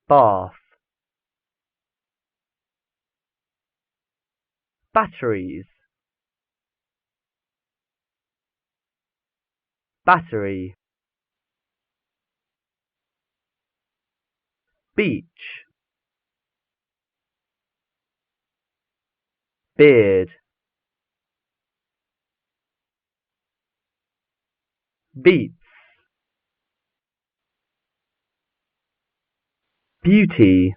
bath, batteries, battery, beach, beard, Beatz, beauty,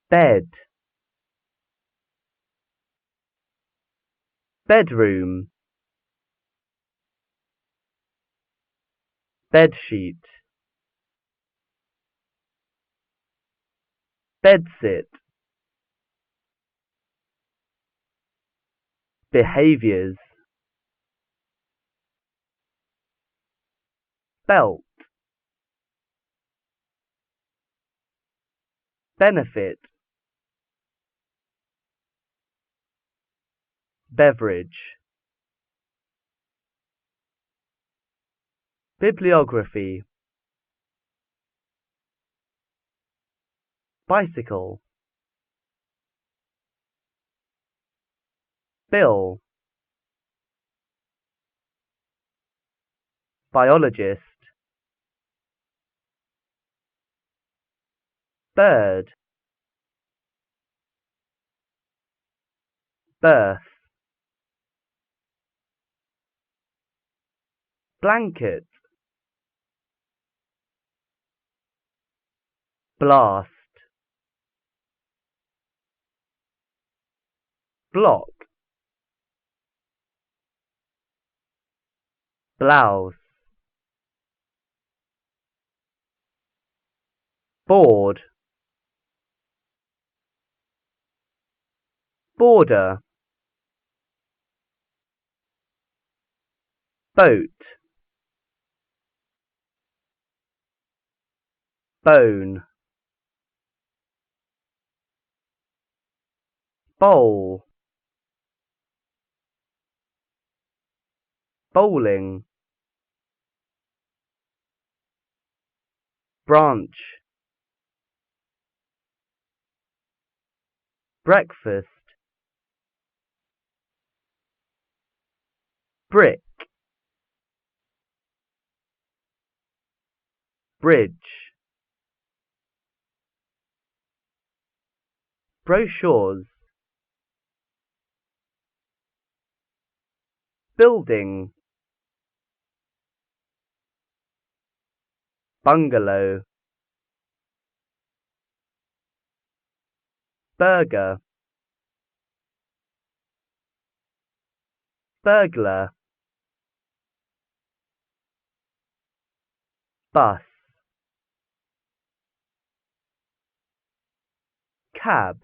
bed, bedroom, bedsheet, bedsit, behaviors, belt, benefit, beverage, bibliography, bicycle, bill, biologist, bird, birth, blanket, blast, block, blouse, board, border, boat, bone, bowl, bowling, branch, breakfast, brick, bridge, brochures, building, bungalow, burger, burglar, bus, cab,